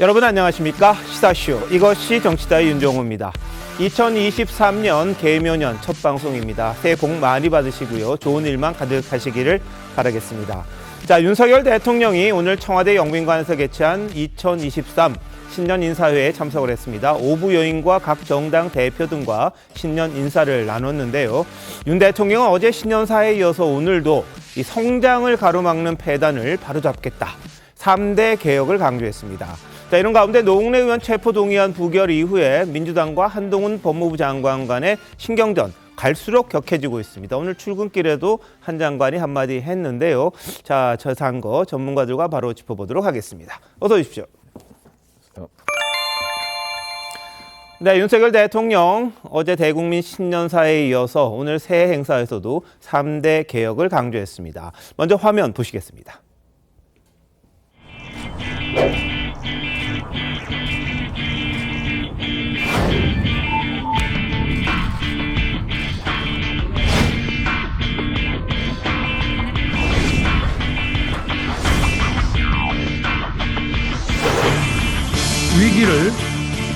여러분 안녕하십니까? 시사쇼 이것이 정치다의 윤종호입니다. 2023년 개묘년 첫 방송입니다. 새해 복 많이 받으시고요. 좋은 일만 가득하시기를 바라겠습니다. 자, 윤석열 대통령이 오늘 청와대 영빈관에서 개최한 2023 신년 인사회에 참석을 했습니다. 오부 여인과 각 정당 대표 등과 신년 인사를 나눴는데요. 윤 대통령은 어제 신년사에 이어서 오늘도 이 성장을 가로막는 폐단을 바로잡겠다. 3대 개혁을 강조했습니다. 자, 이런 가운데 노웅래 의원 체포동의안 부결 이후에 민주당과 한동훈 법무부 장관 간의 신경전 갈수록 격해지고 있습니다. 오늘 출근길에도 한 장관이 한마디 했는데요. 자, 자세한 거 전문가들과 바로 짚어보도록 하겠습니다. 어서 오십시오. 네, 윤석열 대통령 어제 대국민 신년사에 이어서 오늘 새해 행사에서도 3대 개혁을 강조했습니다. 먼저 화면 보시겠습니다. 위기를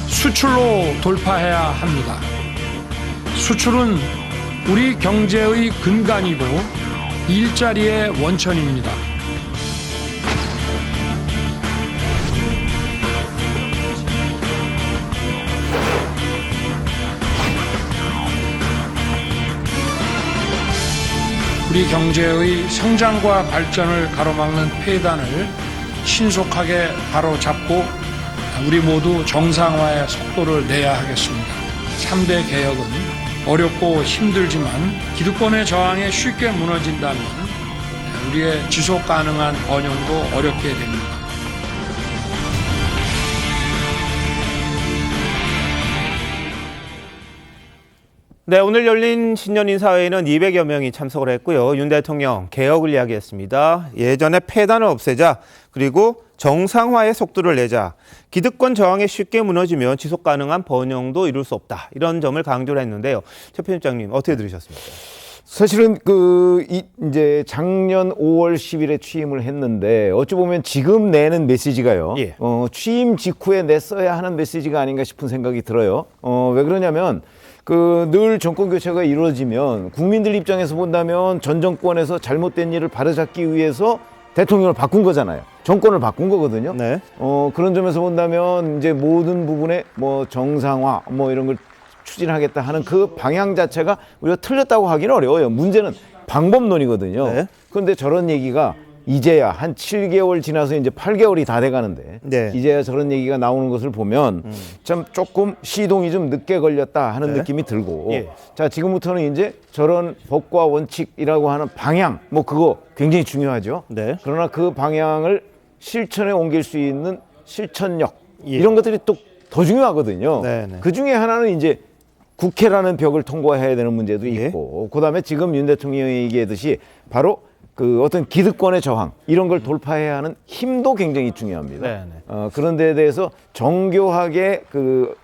수출로 돌파해야 합니다. 수출은 우리 경제의 근간이고 일자리의 원천입니다. 우리 경제의 성장과 발전을 가로막는 폐단을 신속하게 바로잡고 우리 모두 정상화의 속도를 내야 하겠습니다. 3대 개혁은 어렵고 힘들지만 기득권의 저항에 쉽게 무너진다면 우리의 지속 가능한 번영도 어렵게 됩니다. 네, 오늘 열린 신년 인사회에는 200여 명이 참석을 했고요. 윤 대통령 개혁을 이야기했습니다. 예전에 폐단을 없애자, 그리고 정상화의 속도를 내자, 기득권 저항에 쉽게 무너지면 지속 가능한 번영도 이룰 수 없다. 이런 점을 강조를 했는데요. 최 편집장님 어떻게 들으셨습니까? 사실은 이제 작년 5월 10일에 취임을 했는데 어찌 보면 지금 내는 메시지가요. 예. 취임 직후에 냈어야 하는 메시지가 아닌가 싶은 생각이 들어요. 왜 그러냐면 늘 정권 교체가 이루어지면 국민들 입장에서 본다면 전 정권에서 잘못된 일을 바로잡기 위해서 대통령을 바꾼 거잖아요. 정권을 바꾼 거거든요. 네. 그런 점에서 본다면 이제 모든 부분에 정상화 이런 걸 추진하겠다 하는 그 방향 자체가 우리가 틀렸다고 하기는 어려워요. 문제는 방법론이거든요. 네. 그런데 저런 얘기가 이제야 한 7개월 지나서 이제 8개월이 다 돼가는데 네. 이제야 저런 얘기가 나오는 것을 보면 참 조금 시동이 좀 늦게 걸렸다 하는 네. 느낌이 들고 예. 자, 지금부터는 이제 저런 법과 원칙이라고 하는 방향 그거 굉장히 중요하죠. 네. 그러나 그 방향을 실천에 옮길 수 있는 실천력 예. 이런 것들이 또 더 중요하거든요. 네, 네. 그 중에 하나는 이제 국회라는 벽을 통과해야 되는 문제도 예. 있고 그다음에 지금 윤 대통령이 얘기했듯이 바로 어떤 기득권의 저항 이런 걸 돌파해야 하는 힘도 굉장히 중요합니다. 네, 네. 그런 데에 대해서 정교하게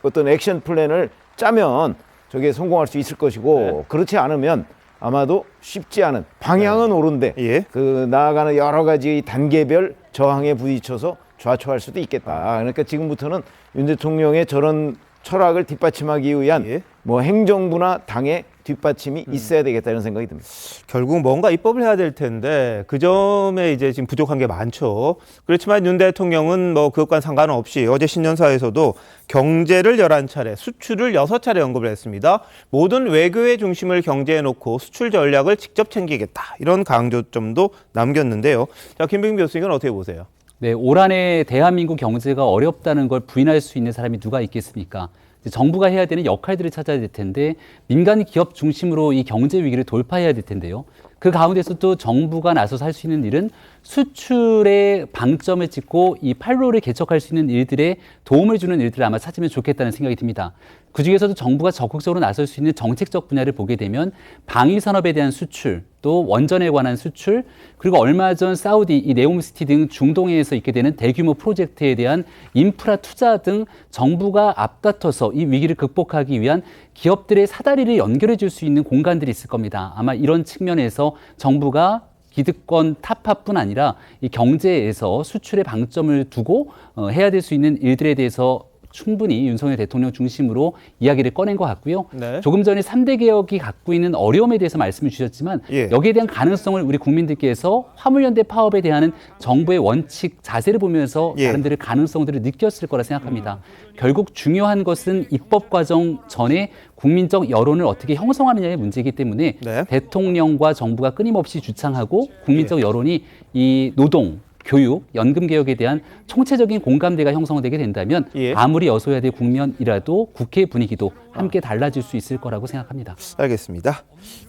어떤 액션 플랜을 짜면 저게 성공할 수 있을 것이고 네. 그렇지 않으면 아마도 쉽지 않은 방향은 옳은데 예. 나아가는 여러 가지 단계별 저항에 부딪혀서 좌초할 수도 있겠다. 그러니까 지금부터는 윤 대통령의 저런 철학을 뒷받침하기 위한 예. 행정부나 당의 뒷받침이 있어야 되겠다 이런 생각이 듭니다. 결국 뭔가 입법을 해야 될 텐데 그 점에 이제 지금 부족한 게 많죠. 그렇지만 윤 대통령은 그것과는 상관없이 어제 신년사에서도 경제를 11차례, 수출을 6차례 언급을 했습니다. 모든 외교의 중심을 경제에 놓고 수출 전략을 직접 챙기겠다. 이런 강조점도 남겼는데요. 자, 김병민 교수님은 어떻게 보세요? 네, 올 한 해 대한민국 경제가 어렵다는 걸 부인할 수 있는 사람이 누가 있겠습니까? 정부가 해야 되는 역할들을 찾아야 될 텐데 민간 기업 중심으로 이 경제 위기를 돌파해야 될 텐데요. 그 가운데서 또 정부가 나서서 할 수 있는 일은 수출에 방점을 찍고 이 판로를 개척할 수 있는 일들에 도움을 주는 일들을 아마 찾으면 좋겠다는 생각이 듭니다. 그중에서도 정부가 적극적으로 나설 수 있는 정책적 분야를 보게 되면 방위산업에 대한 수출, 또 원전에 관한 수출, 그리고 얼마 전 사우디, 이 네옴시티 등 중동에서 있게 되는 대규모 프로젝트에 대한 인프라 투자 등 정부가 앞다퉈서 이 위기를 극복하기 위한 기업들의 사다리를 연결해 줄 수 있는 공간들이 있을 겁니다. 아마 이런 측면에서 정부가 기득권 타파뿐 아니라 이 경제에서 수출에 방점을 두고 해야 될 수 있는 일들에 대해서 충분히 윤석열 대통령 중심으로 이야기를 꺼낸 것 같고요. 네. 조금 전에 3대 개혁이 갖고 있는 어려움에 대해서 말씀을 주셨지만 예. 여기에 대한 가능성을 우리 국민들께서 화물연대 파업에 대한 정부의 원칙 자세를 보면서 예. 나름대로 가능성들을 느꼈을 거라 생각합니다. 결국 중요한 것은 입법 과정 전에 국민적 여론을 어떻게 형성하느냐의 문제이기 때문에 네. 대통령과 정부가 끊임없이 주창하고 국민적 여론이 이 노동, 교육, 연금 개혁에 대한 총체적인 공감대가 형성되게 된다면 예. 아무리 여소야대 국면이라도 국회 분위기도 함께 달라질 수 있을 거라고 생각합니다. 알겠습니다.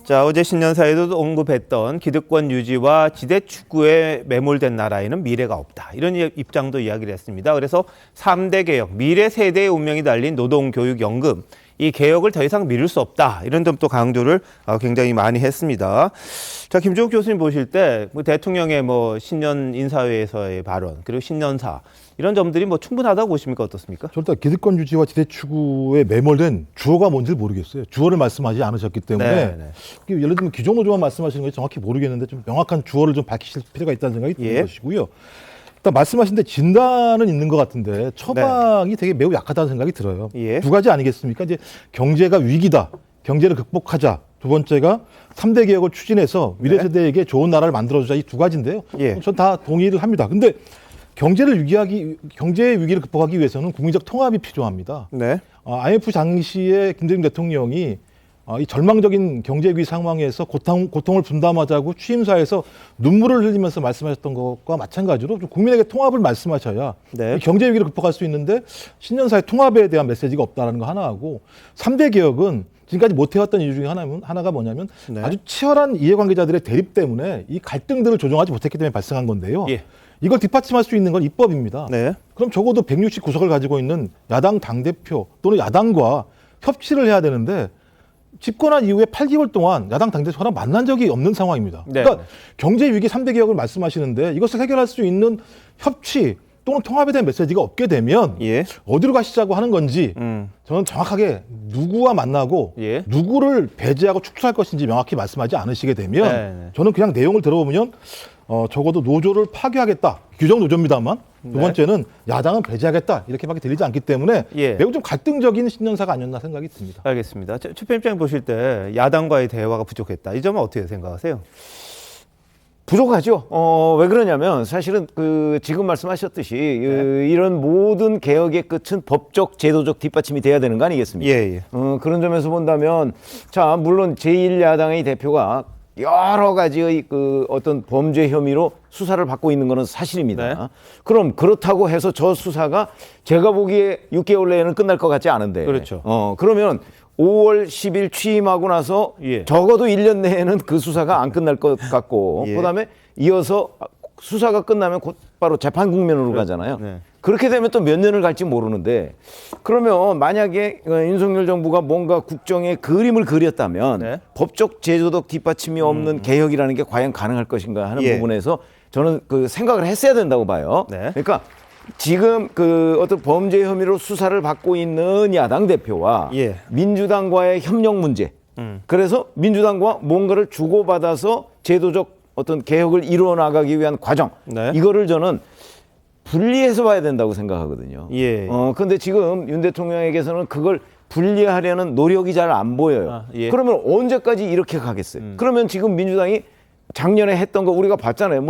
자, 어제 신년사에도 언급했던 기득권 유지와 지대 축구에 매몰된 나라에는 미래가 없다. 이런 입장도 이야기를 했습니다. 그래서 3대 개혁, 미래 세대의 운명이 달린 노동, 교육, 연금, 이 개혁을 더 이상 미룰 수 없다. 이런 점도 강조를 굉장히 많이 했습니다. 자, 김종욱 교수님 보실 때 대통령의 신년 인사회에서의 발언, 그리고 신년사 이런 점들이 충분하다고 보십니까? 어떻습니까? 절대 기득권 유지와 지대 추구에 매몰된 주어가 뭔지 모르겠어요. 주어를 말씀하지 않으셨기 때문에 예를 들면 기존노조만 말씀하시는 것이 정확히 모르겠는데 좀 명확한 주어를 좀 밝히실 필요가 있다는 생각이 드는 것이고요. 일단 말씀하신 데 진단은 있는 것 같은데 처방이 되게 매우 약하다는 생각이 들어요. 두 가지 아니겠습니까? 이제 경제가 위기다. 경제를 극복하자. 두 번째가 3대 개혁을 추진해서 미래 세대에게 좋은 나라를 만들어주자. 이 두 가지인데요. 전 다 동의를 합니다. 근데 경제 위기를 극복하기 위해서는 국민적 통합이 필요합니다. IMF 당시에 김대중 대통령이 이 절망적인 경제 위기 상황에서 고통을 분담하자고 취임사에서 눈물을 흘리면서 말씀하셨던 것과 마찬가지로 좀 국민에게 통합을 말씀하셔야 이 경제 위기를 극복할 수 있는데 신년사의 통합에 대한 메시지가 없다는 거 하나하고 3대 개혁은 지금까지 못해왔던 이유 중에 하나가 뭐냐면 아주 치열한 이해관계자들의 대립 때문에 이 갈등들을 조정하지 못했기 때문에 발생한 건데요. 이걸 뒷받침할 수 있는 건 입법입니다. 그럼 적어도 169석을 가지고 있는 야당 당대표 또는 야당과 협치를 해야 되는데 집권한 이후에 8개월 동안 야당 당대표랑 만난 적이 없는 상황입니다. 그러니까 경제 위기 3대 개혁을 말씀하시는데 이것을 해결할 수 있는 협치 또는 통합에 대한 메시지가 없게 되면 어디로 가시자고 하는 건지 저는 정확하게 누구와 만나고 누구를 배제하고 축소할 것인지 명확히 말씀하지 않으시게 되면 저는 그냥 내용을 들어보면 적어도 노조를 파괴하겠다. 규정 노조입니다만 두 번째는 야당은 배제하겠다. 이렇게밖에 들리지 않기 때문에 매우 좀 갈등적인 신년사가 아니었나 생각이 듭니다. 알겠습니다. 최 편집장 보실 때 야당과의 대화가 부족했다. 이 점은 어떻게 생각하세요? 부족하죠. 왜 그러냐면 사실은 지금 말씀하셨듯이 이런 모든 개혁의 끝은 법적, 제도적 뒷받침이 돼야 되는 거 아니겠습니까? 그런 점에서 본다면 자, 물론 제1야당의 대표가 여러 가지의 어떤 범죄 혐의로 수사를 받고 있는 것은 사실입니다. 그럼 그렇다고 해서 저 수사가 제가 보기에 6개월 내에는 끝날 것 같지 않은데. 그러면 5월 10일 취임하고 나서 적어도 1년 내에는 그 수사가 안 끝날 것 같고 그다음에 이어서 수사가 끝나면 곧바로 재판 국면으로 가잖아요. 그렇게 되면 또 몇 년을 갈지 모르는데 그러면 만약에 윤석열 정부가 뭔가 국정의 그림을 그렸다면 법적 제도적 뒷받침이 없는 개혁이라는 게 과연 가능할 것인가 하는 부분에서 저는 생각을 했어야 된다고 봐요. 그러니까 지금 어떤 범죄 혐의로 수사를 받고 있는 야당 대표와 민주당과의 협력 문제. 그래서 민주당과 뭔가를 주고받아서 제도적 어떤 개혁을 이루어 나가기 위한 과정. 이거를 저는 분리해서 봐야 된다고 생각하거든요. 그런데 지금 윤 대통령에게서는 그걸 분리하려는 노력이 잘 안 보여요. 그러면 언제까지 이렇게 가겠어요? 그러면 지금 민주당이 작년에 했던 거 우리가 봤잖아요.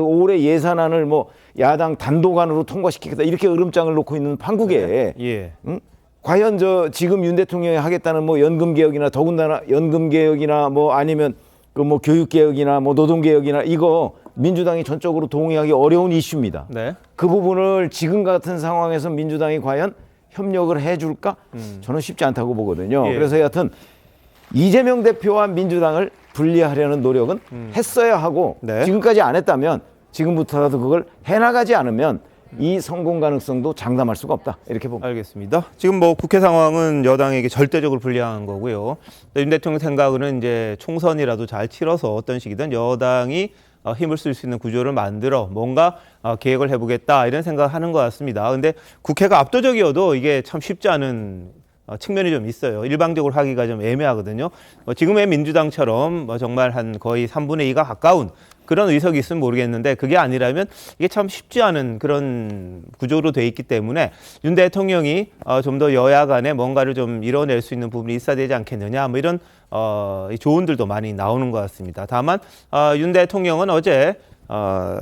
올해 예산안을 야당 단독안으로 통과시키겠다 이렇게 으름장을 놓고 있는 판국에 과연 지금 윤 대통령이 하겠다는 연금 개혁이나 더군다나 연금 개혁이나 아니면 교육 개혁이나 노동 개혁이나 이거 민주당이 전적으로 동의하기 어려운 이슈입니다. 그 부분을 지금 같은 상황에서 민주당이 과연 협력을 해줄까? 저는 쉽지 않다고 보거든요. 그래서 여하튼 이재명 대표와 민주당을 분리하려는 노력은 했어야 하고 지금까지 안 했다면 지금부터라도 그걸 해나가지 않으면 이 성공 가능성도 장담할 수가 없다. 이렇게 봅니다. 알겠습니다. 지금 국회 상황은 여당에게 절대적으로 불리한 거고요. 윤 대통령 생각은 이제 총선이라도 잘 치러서 어떤 식이든 여당이 힘을 쓸 수 있는 구조를 만들어 뭔가 계획을 해보겠다 이런 생각을 하는 것 같습니다. 근데 국회가 압도적이어도 이게 참 쉽지 않은 측면이 좀 있어요. 일방적으로 하기가 좀 애매하거든요. 지금의 민주당처럼 정말 한 거의 3분의 2가 가까운 그런 의석이 있으면 모르겠는데 그게 아니라면 이게 참 쉽지 않은 그런 구조로 돼 있기 때문에 윤 대통령이 좀 더 여야 간에 뭔가를 좀 이뤄낼 수 있는 부분이 있어야 되지 않겠느냐 뭐 이런 조언들도 많이 나오는 것 같습니다. 다만 윤 대통령은 어제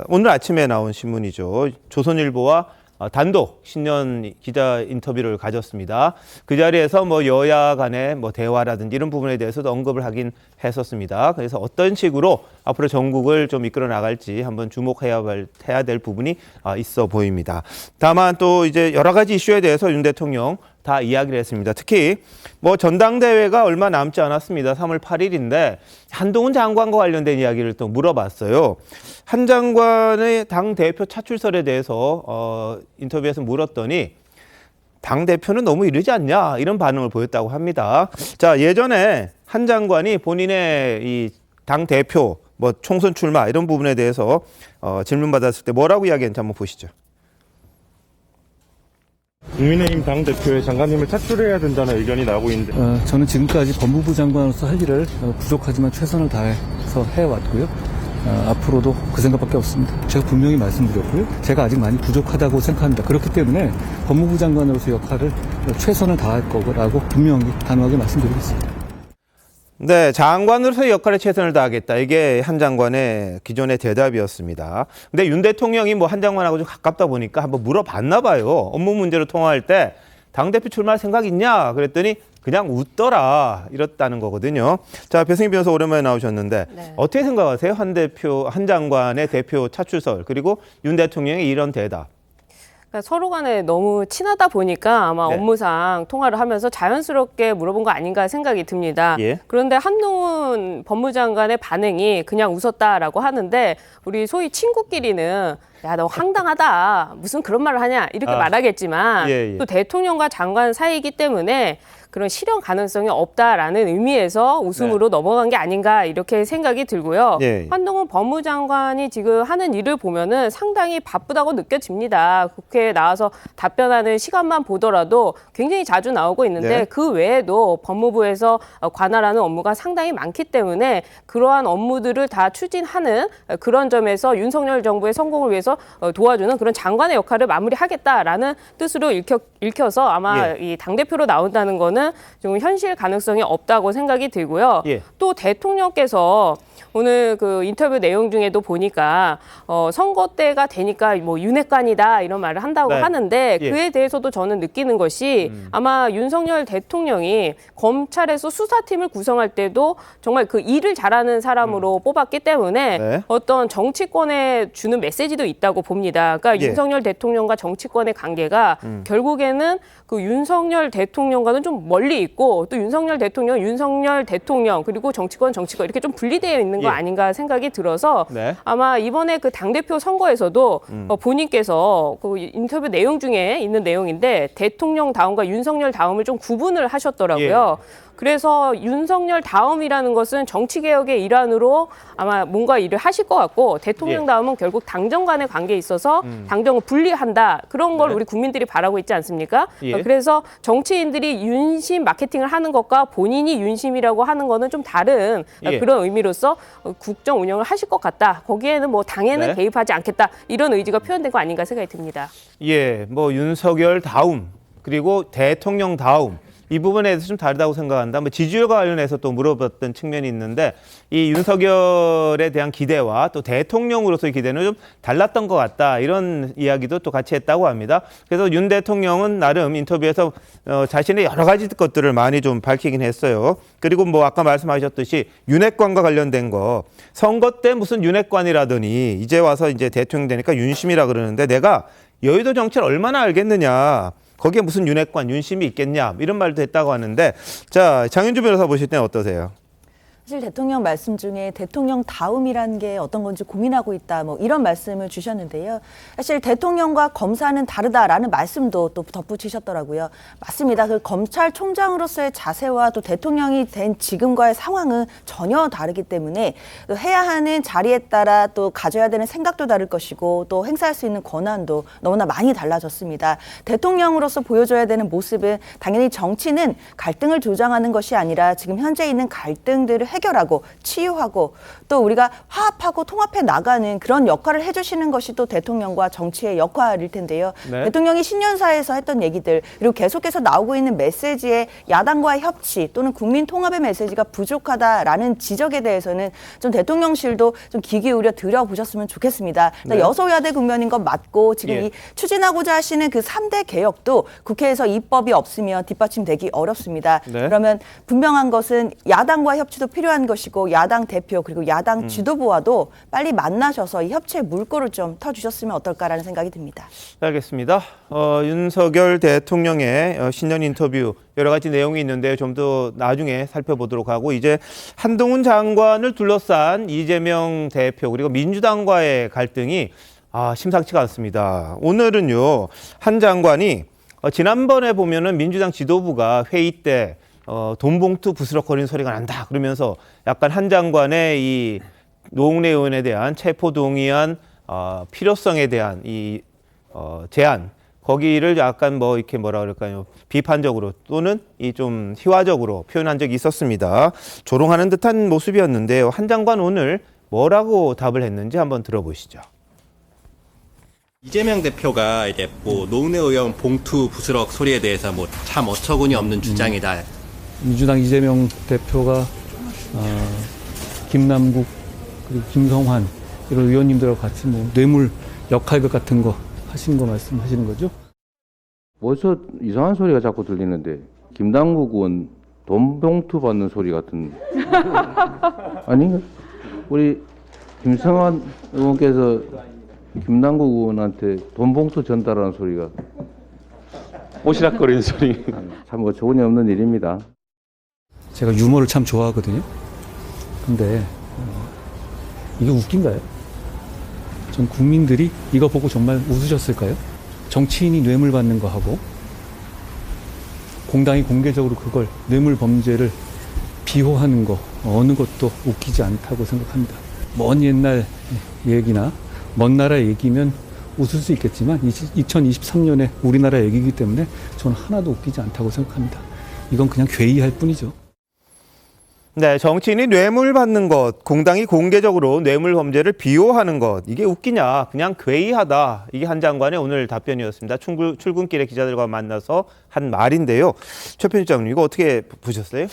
오늘 아침에 나온 신문이죠. 조선일보와 단독 신년 기자 인터뷰를 가졌습니다. 그 자리에서 뭐 여야 간의 뭐 대화라든지 이런 부분에 대해서도 언급을 하긴 했었습니다. 그래서 어떤 식으로 앞으로 전국을 좀 이끌어 나갈지 한번 주목해야 될 부분이 있어 보입니다. 다만 또 이제 여러 가지 이슈에 대해서 윤 대통령 다 이야기를 했습니다. 특히 뭐 전당대회가 얼마 남지 않았습니다. 3월 8일인데 한동훈 장관과 관련된 이야기를 또 물어봤어요. 한 장관의 당 대표 차출설에 대해서 인터뷰에서 물었더니 당 대표는 너무 이르지 않냐 이런 반응을 보였다고 합니다. 자, 예전에 한 장관이 본인의 이 당 대표 뭐 총선 출마 이런 부분에 대해서 질문받았을 때 뭐라고 이야기했는지 한번 보시죠. 국민의힘 당대표에 장관님을 차출해야 된다는 의견이 나오고 있는데 저는 지금까지 법무부 장관으로서 할 일을 부족하지만 최선을 다해서 해왔고요. 앞으로도 그 생각밖에 없습니다. 제가 분명히 말씀드렸고요. 제가 아직 많이 부족하다고 생각합니다. 그렇기 때문에 법무부 장관으로서 역할을 최선을 다할 거라고 분명히 단호하게 말씀드리겠습니다. 네, 장관으로서 역할에 최선을 다하겠다. 이게 한 장관의 기존의 대답이었습니다. 근데 윤 대통령이 뭐 한 장관하고 좀 가깝다 보니까 한번 물어봤나 봐요. 업무 문제로 통화할 때 당대표 출마할 생각 있냐? 그랬더니 그냥 웃더라. 이랬다는 거거든요. 자, 배승희 변호사 오랜만에 나오셨는데 네. 어떻게 생각하세요? 한 장관의 대표 차출설 그리고 윤 대통령의 이런 대답. 그러니까 서로 간에 너무 친하다 보니까 아마 네. 업무상 통화를 하면서 자연스럽게 물어본 거 아닌가 생각이 듭니다. 예. 그런데 한동훈 법무장관의 반응이 그냥 웃었다라고 하는데 우리 소위 친구끼리는 야, 너 황당하다. 무슨 그런 말을 하냐. 이렇게 말하겠지만 예. 또 대통령과 장관 사이이기 때문에 그런 실현 가능성이 없다라는 의미에서 웃음으로 넘어간 게 아닌가 이렇게 생각이 들고요. 예. 한동훈 법무장관이 지금 하는 일을 보면은 상당히 바쁘다고 느껴집니다. 국회에 나와서 답변하는 시간만 보더라도 굉장히 자주 나오고 있는데 네. 그 외에도 법무부에서 관할하는 업무가 상당히 많기 때문에 그러한 업무들을 다 추진하는 그런 점에서 윤석열 정부의 성공을 위해서 도와주는 그런 장관의 역할을 마무리하겠다라는 뜻으로 읽혀서 아마 예. 이 당대표로 나온다는 거는 좀 현실 가능성이 없다고 생각이 들고요. 예. 또 대통령께서 오늘 그 인터뷰 내용 중에도 보니까 선거 때가 되니까 뭐 윤핵관이다 이런 말을 한다고 네. 하는데 예. 그에 대해서도 저는 느끼는 것이 아마 윤석열 대통령이 검찰에서 수사팀을 구성할 때도 정말 그 일을 잘하는 사람으로 뽑았기 때문에 네. 어떤 정치권에 주는 메시지도 있다고 봅니다. 그러니까 예. 윤석열 대통령과 정치권의 관계가 결국에는 그 윤석열 대통령과는 좀 멀리 있고 또 윤석열 대통령 그리고 정치권 이렇게 좀 분리되어 있는 거 예. 아닌가 생각이 들어서 네. 아마 이번에 그 당대표 선거에서도 본인께서 그 인터뷰 내용 중에 있는 내용인데 대통령 다음과 윤석열 다음을 좀 구분을 하셨더라고요. 그래서 윤석열 다음이라는 것은 정치개혁의 일환으로 아마 뭔가 일을 하실 것 같고 대통령 예. 다음은 결국 당정 간의 관계에 있어서 당정을 분리한다. 그런 걸 네. 우리 국민들이 바라고 있지 않습니까? 예. 그래서 정치인들이 윤심 마케팅을 하는 것과 본인이 윤심이라고 하는 거는 좀 다른 예. 그런 의미로서 국정 운영을 하실 것 같다. 거기에는 뭐 당에는 네. 개입하지 않겠다. 이런 의지가 표현된 거 아닌가 생각이 듭니다. 예, 뭐 윤석열 다음 그리고 대통령 다음 이 부분에 대해서 좀 다르다고 생각한다. 뭐 지지율과 관련해서 또 물어봤던 측면이 있는데 이 윤석열에 대한 기대와 또 대통령으로서의 기대는 좀 달랐던 것 같다. 이런 이야기도 또 같이 했다고 합니다. 그래서 윤 대통령은 나름 인터뷰에서 자신의 여러 가지 것들을 많이 좀 밝히긴 했어요. 그리고 뭐 아까 말씀하셨듯이 윤핵관과 관련된 거 선거 때 무슨 윤핵관이라더니 이제 와서 이제 대통령 되니까 윤심이라 그러는데 내가 여의도 정치를 얼마나 알겠느냐. 거기에 무슨 윤핵관, 윤심이 있겠냐 이런 말도 했다고 하는데 자 장윤주 변호사 보실 때는 어떠세요? 사실 대통령 말씀 중에 대통령다움이라는 게 어떤 건지 고민하고 있다, 뭐 이런 말씀을 주셨는데요. 사실 대통령과 검사는 다르다라는 말씀도 또 덧붙이셨더라고요. 맞습니다. 그 검찰총장으로서의 자세와 또 대통령이 된 지금과의 상황은 전혀 다르기 때문에 또 해야 하는 자리에 따라 또 가져야 되는 생각도 다를 것이고 또 행사할 수 있는 권한도 너무나 많이 달라졌습니다. 대통령으로서 보여줘야 되는 모습은 당연히 정치는 갈등을 조장하는 것이 아니라 지금 현재 있는 갈등들을 해결하고 치유하고 또 우리가 화합하고 통합해 나가는 그런 역할을 해주시는 것이 또 대통령과 정치의 역할일 텐데요. 네. 대통령이 신년사에서 했던 얘기들 그리고 계속해서 나오고 있는 메시지에 야당과의 협치 또는 국민 통합의 메시지가 부족하다라는 지적에 대해서는 좀 대통령실도 좀 귀 기울여 들여보셨으면 좋겠습니다. 네. 여소야대 국면인 건 맞고 지금 예. 이 추진하고자 하시는 그 3대 개혁도 국회에서 입법이 없으면 뒷받침되기 어렵습니다. 네. 그러면 분명한 것은 야당과 협치도 필요한 것이고 야당 대표 그리고 야당 지도부와도 빨리 만나셔서 이 협치의 물꼬를 좀 터주셨으면 어떨까라는 생각이 듭니다. 알겠습니다. 윤석열 대통령의 신년 인터뷰 여러 가지 내용이 있는데 좀 더 나중에 살펴보도록 하고 이제 한동훈 장관을 둘러싼 이재명 대표 그리고 민주당과의 갈등이 심상치가 않습니다. 오늘은요 한 장관이 지난번에 보면은 민주당 지도부가 회의 때 돈 봉투 부스럭거리는 소리가 난다 그러면서 약간 한 장관의 이 노웅래 의원에 대한 체포동의안 필요성에 대한 이 제안 거기를 약간 뭐 이렇게 뭐라 그럴까요 비판적으로 또는 이 좀 희화적으로 표현한 적이 있었습니다. 조롱하는 듯한 모습이었는데요. 한 장관 오늘 뭐라고 답을 했는지 한번 들어보시죠. 이재명 대표가 이제 뭐 노웅래 의원 봉투 부스럭 소리에 대해서 뭐 참 어처구니 없는 주장이다. 민주당 이재명 대표가 김남국 그리고 김성환 이런 의원님들하고 같이 뭐 뇌물 역할극 같은 거 하신 거 말씀하시는 거죠? 어디서 이상한 소리가 자꾸 들리는데 김남국 의원 돈 봉투 받는 소리 같은 아닌가? 우리 김성환 의원께서 김남국 의원한테 돈 봉투 전달하는 소리가 오시락거리는 소리. 참 어처구니 없는 일입니다. 제가 유머를 참 좋아하거든요. 근데 이게 웃긴가요? 전 국민들이 이거 보고 정말 웃으셨을까요? 정치인이 뇌물 받는 거 하고 공당이 공개적으로 그걸 뇌물 범죄를 비호하는 거 어느 것도 웃기지 않다고 생각합니다. 먼 옛날 얘기나 먼 나라 얘기면 웃을 수 있겠지만 2023년에 우리나라 얘기이기 때문에 저는 하나도 웃기지 않다고 생각합니다. 이건 그냥 괴이할 뿐이죠. 네, 정치인이 뇌물 받는 것, 공당이 공개적으로 뇌물 범죄를 비호하는 것, 이게 웃기냐, 그냥 괴이하다. 이게 한 장관의 오늘 답변이었습니다. 출근길에 기자들과 만나서 한 말인데요. 최 편집장님, 이거 어떻게 보셨어요?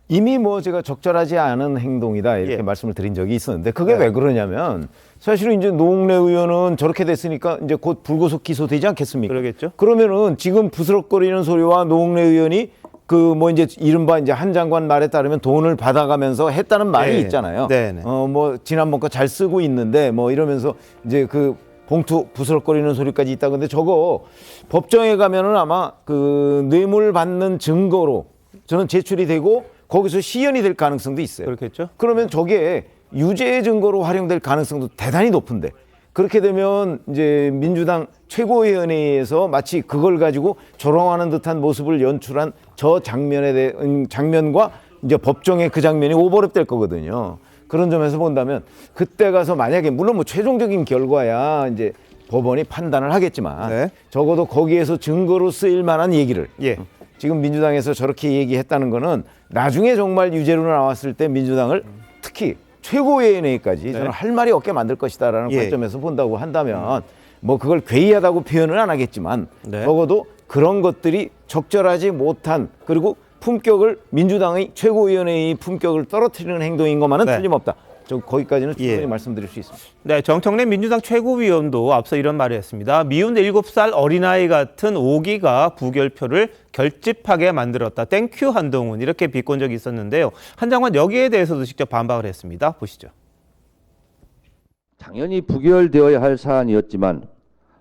이미 뭐 제가 적절하지 않은 행동이다 이렇게 말씀을 드린 적이 있었는데 그게 왜 그러냐면 사실은 이제 노웅래 의원은 저렇게 됐으니까 이제 곧 불구속 기소되지 않겠습니까? 그러겠죠. 그러면은 지금 부스럭거리는 소리와 노웅래 의원이 그 뭐 이제 이른바 이제 한 장관 말에 따르면 돈을 받아가면서 했다는 말이 있잖아요. 네네. 뭐 지난번 거 잘 쓰고 있는데 뭐 이러면서 이제 그 봉투 부스럭거리는 소리까지 있다. 근데 저거 법정에 가면은 아마 그 뇌물 받는 증거로 저는 제출이 되고 거기서 시연이 될 가능성도 있어요. 그렇겠죠. 그러면 저게 유죄 증거로 활용될 가능성도 대단히 높은데 그렇게 되면 이제 민주당 최고위원회에서 마치 그걸 가지고 조롱하는 듯한 모습을 연출한 저 장면과 이제 법정의 그 장면이 오버랩 될 거거든요. 그런 점에서 본다면 그때 가서 만약에 물론 뭐 최종적인 결과야 이제 법원이 판단을 하겠지만 적어도 거기에서 증거로 쓰일 만한 얘기를 지금 민주당에서 저렇게 얘기했다는 거는 나중에 정말 유죄로 나왔을 때 민주당을 특히 최고위원회까지 저는 할 말이 없게 만들 것이다라는 관점에서 본다고 한다면 뭐 그걸 괴이하다고 표현은 안 하겠지만 적어도 그런 것들이 적절하지 못한 그리고 품격을 민주당의 최고위원회의 품격을 떨어뜨리는 행동인 것만은 틀림없다. 저 거기까지는 충분히 말씀드릴 수 있습니다. 네, 정청래 민주당 최고위원도 앞서 이런 말을 했습니다. 미운 7살 어린아이 같은 오기가 부결표를 결집하게 만들었다. 땡큐 한동훈 이렇게 비꼰 적이 있었는데요. 한 장관 여기에 대해서도 직접 반박을 했습니다. 보시죠. 당연히 부결되어야 할 사안이었지만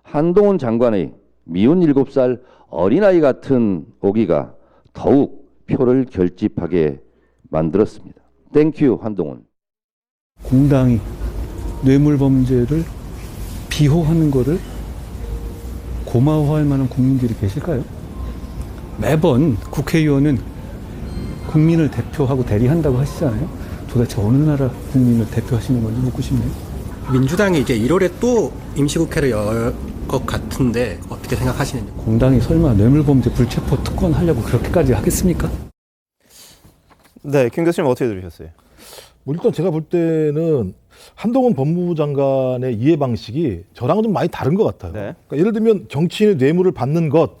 한동훈 장관의 미운 7살 어린아이 같은 오기가 더욱 표를 결집하게 만들었습니다. 땡큐 한동훈. 공당이 뇌물범죄를 비호하는 거를 고마워할 만한 국민들이 계실까요? 매번 국회의원은 국민을 대표하고 대리한다고 하시잖아요. 도대체 어느 나라 국민을 대표하시는 건지 묻고 싶네요. 민주당이 이제 1월에 또 임시국회를 열 것 같은데 어떻게 생각하시는지. 공당이 설마 뇌물범죄 불체포 특권 하려고 그렇게까지 하겠습니까? 네, 김 교수님 어떻게 들으셨어요? 뭐 일단 제가 볼 때는 한동훈 법무부 장관의 이해 방식이 저랑은 좀 많이 다른 것 같아요. 네. 그러니까 예를 들면 정치인의 뇌물을 받는 것,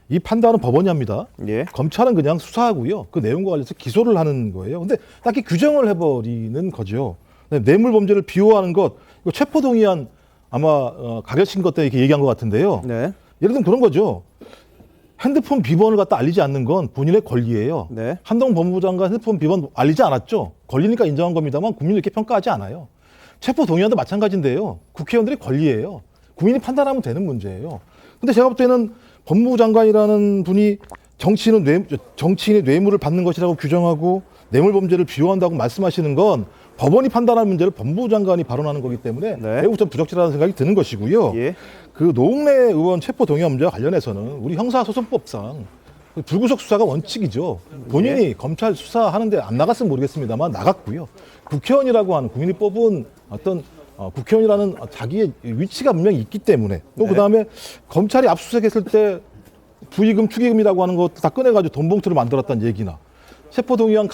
이 판단은 법원이 합니다. 예. 검찰은 그냥 수사하고요. 그 내용과 관련해서 기소를 하는 거예요. 근데 딱히 규정을 해버리는 거죠. 뇌물 범죄를 비호하는 것, 이거 체포동의안 아마 가려친 것 때문에 이렇게 얘기한 것 같은데요. 네. 예를 들면 그런 거죠. 핸드폰 비번을 갖다 알리지 않는 건 본인의 권리예요. 네. 한동훈 법무부 장관 핸드폰 비번 알리지 않았죠. 권리니까 인정한 겁니다만 국민이 이렇게 평가하지 않아요. 체포 동의안도 마찬가지인데요. 국회의원들의 권리예요. 국민이 판단하면 되는 문제예요. 근데 제가 볼 때는 법무부 장관이라는 분이 정치인의 뇌물을 받는 것이라고 규정하고 뇌물 범죄를 비호한다고 말씀하시는 건 법원이 판단할 문제를 법무부 장관이 발언하는 거기 때문에 네. 매우 좀 부적절하다는 생각이 드는 것이고요. 예. 그 노웅래 의원 체포 동의안 문제와 관련해서는 우리 형사소송법상 불구속 수사가 원칙이죠. 본인이 검찰 수사하는데 안 나갔으면 모르겠습니다만 나갔고요. 국회의원이라고 하는 국민이 뽑은 어떤 국회의원이라는 자기의 위치가 분명히 있기 때문에 또 네. 그다음에 검찰이 압수수색했을 때 부의금, 축의금이라고 하는 것도 다 꺼내가지고 돈 봉투를 만들었다는 얘기나 체포동의안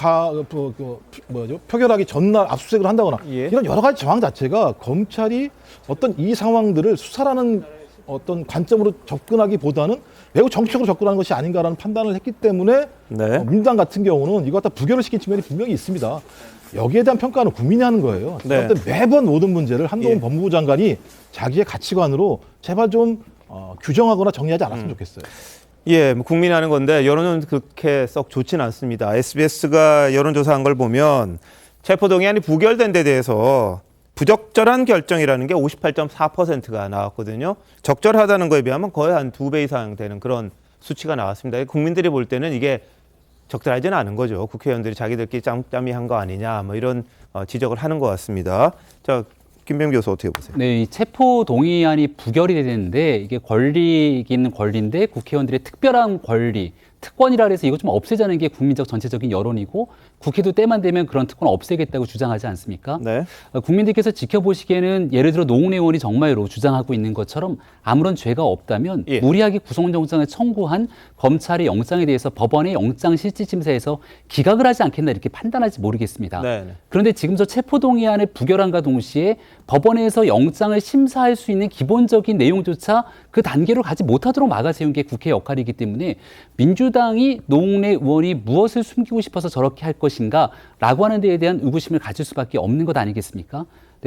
표결하기 전날 압수수색을 한다거나 예. 이런 여러 가지 정황 자체가 검찰이 어떤 이 상황들을 수사라는 어떤 관점으로 접근하기보다는 매우 정치적으로 접근하는 것이 아닌가라는 판단을 했기 때문에 네. 민주당 같은 경우는 이거 갖다 부결을 시킨 측면이 분명히 있습니다. 여기에 대한 평가는 국민이 하는 거예요. 네. 매번 모든 문제를 한동훈 예. 법무부 장관이 자기의 가치관으로 제발 좀 규정하거나 정리하지 않았으면 좋겠어요. 예, 뭐 국민이 하는 건데 여론은 그렇게 썩 좋지는 않습니다. SBS가 여론조사한 걸 보면 체포동의안이 부결된 데 대해서 부적절한 결정이라는 게 58.4%가 나왔거든요. 적절하다는 거에 비하면 거의 한 2배 이상 되는 그런 수치가 나왔습니다. 국민들이 볼 때는 이게 적절하지는 않은 거죠. 국회의원들이 자기들끼리 짬짬이 한 거 아니냐 뭐 이런 지적을 하는 것 같습니다. 자, 김병 교수 어떻게 보세요? 네, 이 체포 동의안이 부결이 되는데 이게 권리긴 권리인데 국회의원들의 특별한 권리, 특권이라 해서 이거 좀 없애자는 게 국민적 전체적인 여론이고 국회도 때만 되면 그런 특권 없애겠다고 주장하지 않습니까? 네. 국민들께서 지켜보시기에는 예를 들어 노웅래 의원이 정말로 주장하고 있는 것처럼 아무런 죄가 없다면 예. 무리하게 구속영장을 청구한 검찰의 영장에 대해서 법원의 영장실질심사에서 기각을 하지 않겠나 이렇게 판단할지 모르겠습니다. 네. 그런데 지금 저 체포동의안을 부결함과 동시에 법원에서 영장을 심사할 수 있는 기본적인 내용조차 그 단계로 가지 못하도록 막아세운 게 국회의 역할이기 때문에 민주당이 노웅래 의원이 무엇을 숨기고 싶어서 저렇게 할 것인가라고 하는 데에 대한 의구심을 가질 수밖에 없는 것 아니겠습니까?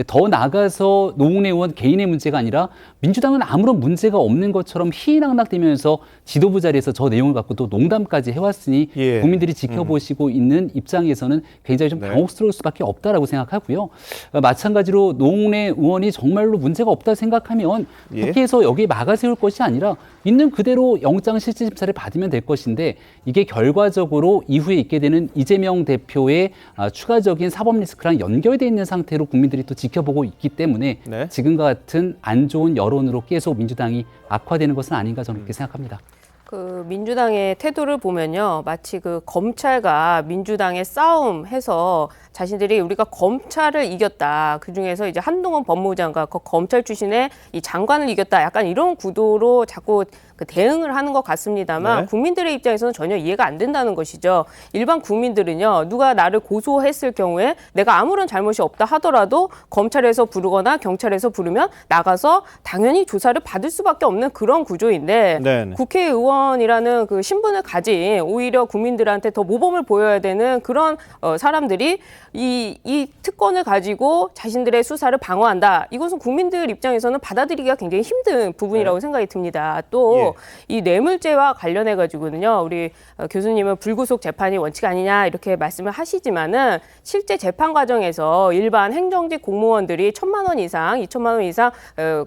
더 나아가서 노웅래 의원 개인의 문제가 아니라 민주당은 아무런 문제가 없는 것처럼 희희낙낙대면서 지도부 자리에서 저 내용을 갖고 또 농담까지 해왔으니 예. 국민들이 지켜보시고 있는 입장에서는 굉장히 좀 네. 당혹스러울 수밖에 없다라고 생각하고요. 마찬가지로 노웅래 의원이 정말로 문제가 없다 생각하면 예. 국회에서 여기에 막아세울 것이 아니라 있는 그대로 영장실질심사를 받으면 될 것인데 이게 결과적으로 이후에 있게 되는 이재명 대표의 추가적인 사법 리스크랑 연결되어 있는 상태로 국민들이 또 지켜보고 있기 때문에 네. 지금과 같은 안 좋은 여론으로 계속 민주당이 악화되는 것은 아닌가 저는 그렇게 생각합니다. 그 민주당의 태도를 보면요, 마치 그 검찰과 민주당의 싸움해서 자신들이 우리가 검찰을 이겼다. 그 중에서 이제 한동훈 법무부 장관, 그 검찰 출신의 이 장관을 이겼다. 약간 이런 구도로 자꾸 그 대응을 하는 것 같습니다만 네. 국민들의 입장에서는 전혀 이해가 안 된다는 것이죠. 일반 국민들은요, 누가 나를 고소했을 경우에 내가 아무런 잘못이 없다 하더라도 검찰에서 부르거나 경찰에서 부르면 나가서 당연히 조사를 받을 수밖에 없는 그런 구조인데 네. 국회의원이라는 그 신분을 가진 오히려 국민들한테 더 모범을 보여야 되는 그런 사람들이 이 특권을 가지고 자신들의 수사를 방어한다. 이것은 국민들 입장에서는 받아들이기가 굉장히 힘든 부분이라고 생각이 듭니다. 또 이 뇌물죄와 관련해 가지고는요, 우리 교수님은 불구속 재판이 원칙 아니냐 이렇게 말씀을 하시지만은 실제 재판 과정에서 일반 행정직 공무원들이 1,000만 원 이상, 2,000만 원 이상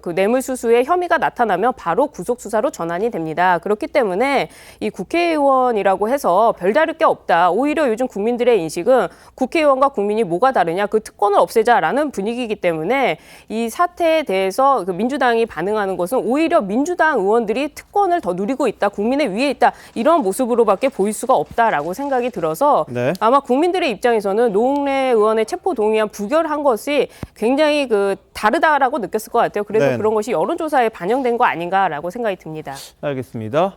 그 뇌물 수수의 혐의가 나타나면 바로 구속 수사로 전환이 됩니다. 그렇기 때문에 때문에 이 국회의원이라고 해서 별다를 게 없다. 오히려 요즘 국민들의 인식은 국회의원과 국민이 뭐가 다르냐, 그 특권을 없애자라는 분위기이기 때문에 이 사태에 대해서 그 민주당이 반응하는 것은 오히려 민주당 의원들이 특권을 더 누리고 있다, 국민의 위에 있다, 이런 모습으로밖에 보일 수가 없다라고 생각이 들어서 네. 아마 국민들의 입장에서는 노웅래 의원의 체포 동의안 부결한 것이 굉장히 그 다르다라고 느꼈을 것 같아요. 그래서 네. 그런 것이 여론조사에 반영된 거 아닌가라고 생각이 듭니다. 알겠습니다.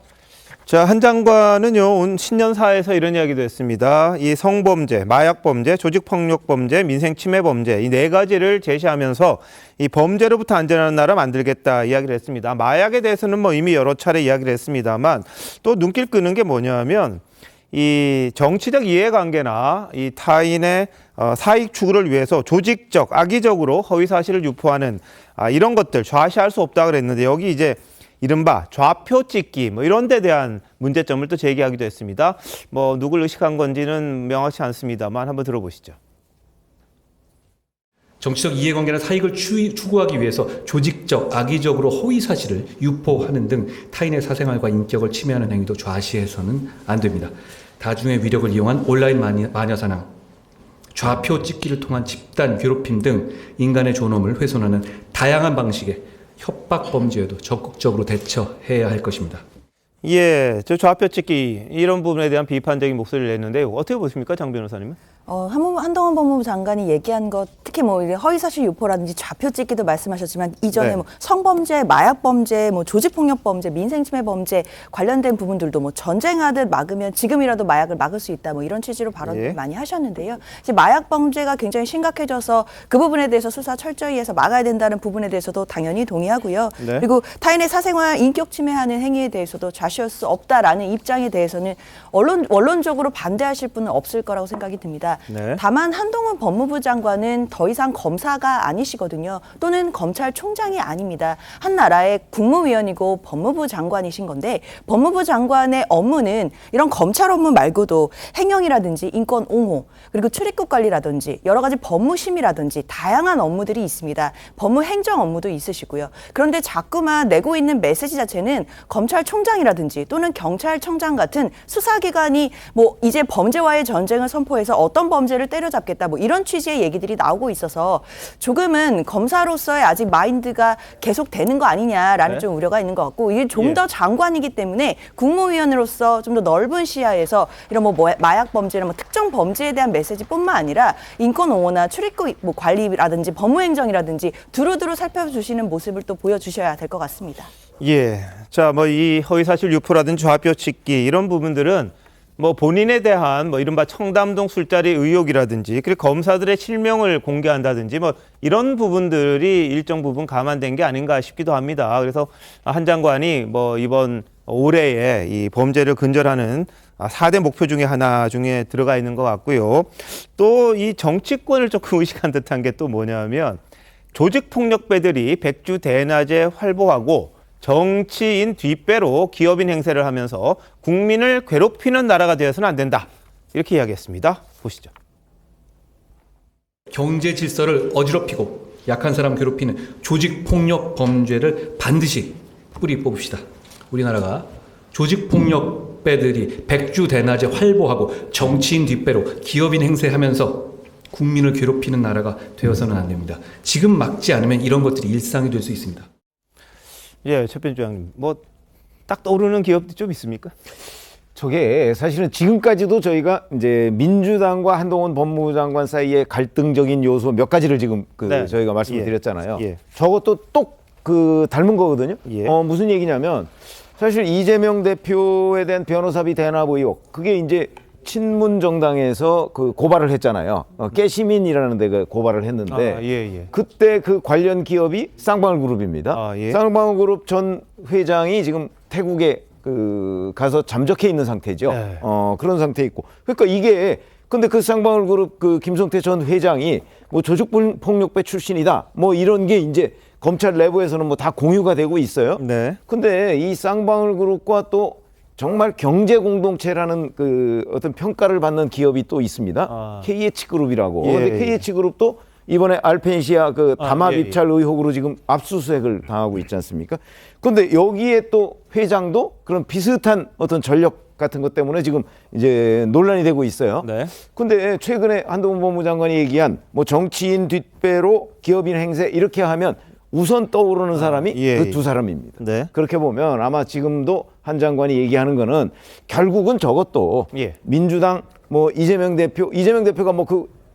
자, 한 장관은요, 온 신년사에서 이런 이야기도 했습니다. 이 성범죄, 마약범죄, 조직폭력범죄, 민생침해범죄 이 네 가지를 제시하면서 이 범죄로부터 안전한 나라 만들겠다 이야기를 했습니다. 마약에 대해서는 뭐 이미 여러 차례 이야기를 했습니다만 또 눈길 끄는 게 뭐냐면 이 정치적 이해관계나 이 타인의 사익 추구를 위해서 조직적, 악의적으로 허위 사실을 유포하는 이런 것들 좌시할 수 없다 그랬는데 여기 이제 이른바 좌표 찍기 뭐 이런 데 대한 문제점을 또 제기하기도 했습니다. 뭐 누굴 의식한 건지는 명확치 않습니다만 한번 들어보시죠. 정치적 이해관계나 사익을 추구하기 위해서 조직적, 악의적으로 허위 사실을 유포하는 등 타인의 사생활과 인격을 침해하는 행위도 좌시해서는 안 됩니다. 다중의 위력을 이용한 온라인 마녀사냥, 좌표 찍기를 통한 집단 괴롭힘 등 인간의 존엄을 훼손하는 다양한 방식의 협박 범죄에도 적극적으로 대처해야 할 것입니다. 예, 저 좌표 찍기 이런 부분에 대한 비판적인 목소리를 냈는데 어떻게 보십니까, 장 변호사님은? 한동훈 법무부 장관이 얘기한 것, 특히 뭐 허위사실 유포라든지 좌표 찍기도 말씀하셨지만 이전에 네. 뭐 성범죄, 마약범죄, 뭐 조직폭력범죄, 민생침해범죄 관련된 부분들도 뭐 전쟁하듯 막으면 지금이라도 마약을 막을 수 있다, 뭐 이런 취지로 발언을 예. 많이 하셨는데요. 이제 마약범죄가 굉장히 심각해져서 그 부분에 대해서 수사 철저히 해서 막아야 된다는 부분에 대해서도 당연히 동의하고요. 네. 그리고 타인의 사생활, 인격 침해하는 행위에 대해서도 좌시할 수 없다라는 입장에 대해서는 원론적으로 반대하실 분은 없을 거라고 생각이 듭니다. 네. 다만 한동훈 법무부 장관은 더 이상 검사가 아니시거든요. 또는 검찰총장이 아닙니다. 한 나라의 국무위원이고 법무부 장관이신 건데 법무부 장관의 업무는 이런 검찰 업무 말고도 행정이라든지 인권 옹호, 그리고 출입국 관리라든지 여러 가지 법무심의라든지 다양한 업무들이 있습니다. 법무 행정 업무도 있으시고요. 그런데 자꾸만 내고 있는 메시지 자체는 검찰총장이라든지 또는 경찰청장 같은 수사기관이 뭐 이제 범죄와의 전쟁을 선포해서 어떤 범죄를 때려잡겠다, 뭐 이런 취지의 얘기들이 나오고 있어서 조금은 검사로서의 아직 마인드가 계속되는 거 아니냐라는 네. 좀 우려가 있는 것 같고, 이게 좀 더 장관이기 때문에 국무위원으로서 좀 더 넓은 시야에서 이런 뭐 마약 범죄나 뭐 특정 범죄에 대한 메시지뿐만 아니라 인권 옹호나 출입국 뭐 관리라든지 법무행정이라든지 두루두루 살펴주시는 모습을 또 보여주셔야 될 것 같습니다. 예, 자, 뭐 이 허위사실 유포라든지 좌표 찍기 이런 부분들은 뭐 본인에 대한 뭐 이른바 청담동 술자리 의혹이라든지 그리고 검사들의 실명을 공개한다든지 뭐 이런 부분들이 일정 부분 감안된 게 아닌가 싶기도 합니다. 그래서 한 장관이 뭐 이번 올해에 이 범죄를 근절하는 4대 목표 중에 하나 중에 들어가 있는 것 같고요. 또 이 정치권을 조금 의식한 듯한 게 또 뭐냐면 조직폭력배들이 백주대낮에 활보하고 정치인 뒷배로 기업인 행세를 하면서 국민을 괴롭히는 나라가 되어서는 안 된다. 이렇게 이야기했습니다. 보시죠. 경제 질서를 어지럽히고 약한 사람 괴롭히는 조직폭력 범죄를 반드시 뿌리 뽑읍시다. 우리나라가 조직폭력배들이 백주대낮에 활보하고 정치인 뒷배로 기업인 행세하면서 국민을 괴롭히는 나라가 되어서는 안 됩니다. 지금 막지 않으면 이런 것들이 일상이 될 수 있습니다. 예, 최 편집장님, 뭐 딱 떠오르는 기업도 좀 있습니까? 저게 사실은 지금까지도 저희가 이제 민주당과 한동훈 법무부 장관 사이의 갈등적인 요소 몇 가지를 지금 네. 저희가 말씀을 드렸잖아요. 예. 저것도 똑 닮은 거거든요. 예. 무슨 얘기냐면 사실 이재명 대표에 대한 변호사비 대납 의혹, 그게 이제 친문 정당에서 그 고발을 했잖아요. 깨시민이라는 데가 고발을 했는데 그때 그 관련 기업이 쌍방울그룹입니다. 쌍방울그룹 전 회장이 지금 태국에 가서 잠적해 있는 상태죠. 네. 그런 상태에 있고. 그러니까 이게 근데 그 쌍방울그룹 그 김성태 전 회장이 뭐 조직폭력배 출신이다. 뭐 이런 게 이제 검찰 내부에서는 뭐 다 공유가 되고 있어요. 네. 근데 이 쌍방울그룹과 또 정말 경제 공동체라는 그 어떤 평가를 받는 기업이 또 있습니다. KH그룹이라고. 근데 KH그룹도 이번에 알펜시아 그 담합 예, 예. 입찰 의혹으로 지금 압수수색을 당하고 있지 않습니까? 그런데 여기에 또 회장도 그런 비슷한 어떤 전력 같은 것 때문에 지금 이제 논란이 되고 있어요. 네. 근데 최근에 한동훈 법무장관이 얘기한 뭐 정치인 뒷배로 기업인 행세 이렇게 하면 우선 떠오르는 사람이 예, 그 예. 두 사람입니다. 네. 그렇게 보면 아마 지금도 한 장관이 얘기하는 거는 결국은 저것도 예. 민주당 뭐 이재명 대표가 뭐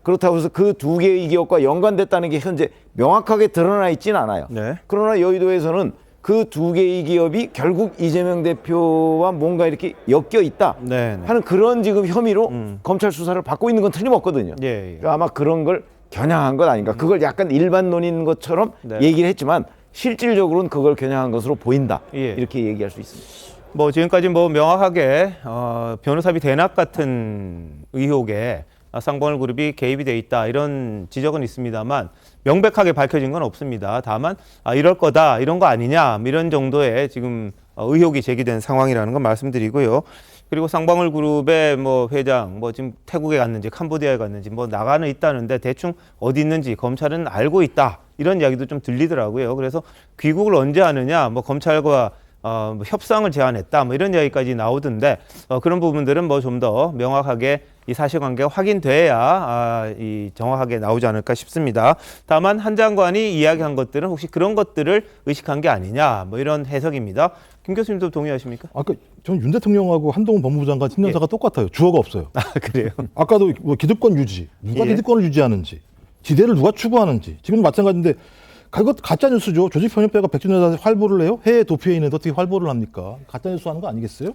그렇다고 해서 그 두 개의 기업과 연관됐다는 게 현재 명확하게 드러나 있지는 않아요. 네. 그러나 여의도에서는 그 두 개의 기업이 결국 이재명 대표와 뭔가 이렇게 엮여 있다 네, 네. 하는 그런 지금 혐의로 검찰 수사를 받고 있는 건 틀림없거든요. 예, 예. 그러니까 아마 그런 걸 겨냥한 것 아닌가. 그걸 약간 일반론인 것처럼 네. 얘기를 했지만 실질적으로는 그걸 겨냥한 것으로 보인다. 예. 이렇게 얘기할 수 있습니다. 뭐 지금까지 뭐 명확하게 변호사비 대납 같은 의혹에 쌍방울 그룹이 개입이 돼 있다 이런 지적은 있습니다만 명백하게 밝혀진 건 없습니다. 다만 이럴 거다 이런 거 아니냐 이런 정도의 지금 의혹이 제기된 상황이라는 건 말씀드리고요. 그리고 쌍방울 그룹의 뭐 회장 뭐 지금 태국에 갔는지 캄보디아에 갔는지 뭐 나가는 있다는데 대충 어디 있는지 검찰은 알고 있다 이런 이야기도 좀 들리더라고요. 그래서 귀국을 언제 하느냐 뭐 검찰과 뭐 협상을 제안했다 뭐 이런 이야기까지 나오던데 그런 부분들은 뭐 좀 더 명확하게 이 사실관계가 확인돼야 이 정확하게 나오지 않을까 싶습니다. 다만 한 장관이 이야기한 것들은 혹시 그런 것들을 의식한 게 아니냐 뭐 이런 해석입니다. 김 교수님도 동의하십니까? 아까 저는 윤 대통령하고 한동훈 법무부 장관 친명사가 똑같아요. 주어가 없어요. 그래요? 아까도 뭐 기득권 유지, 누가 예. 기득권을 유지하는지, 지대를 누가 추구하는지 지금 마찬가지인데 그것 가짜 뉴스죠. 조직편협회가 백준여사 활보를 해요. 해외 도피해 있는데 어떻게 활보를 합니까? 가짜 뉴스 하는 거 아니겠어요?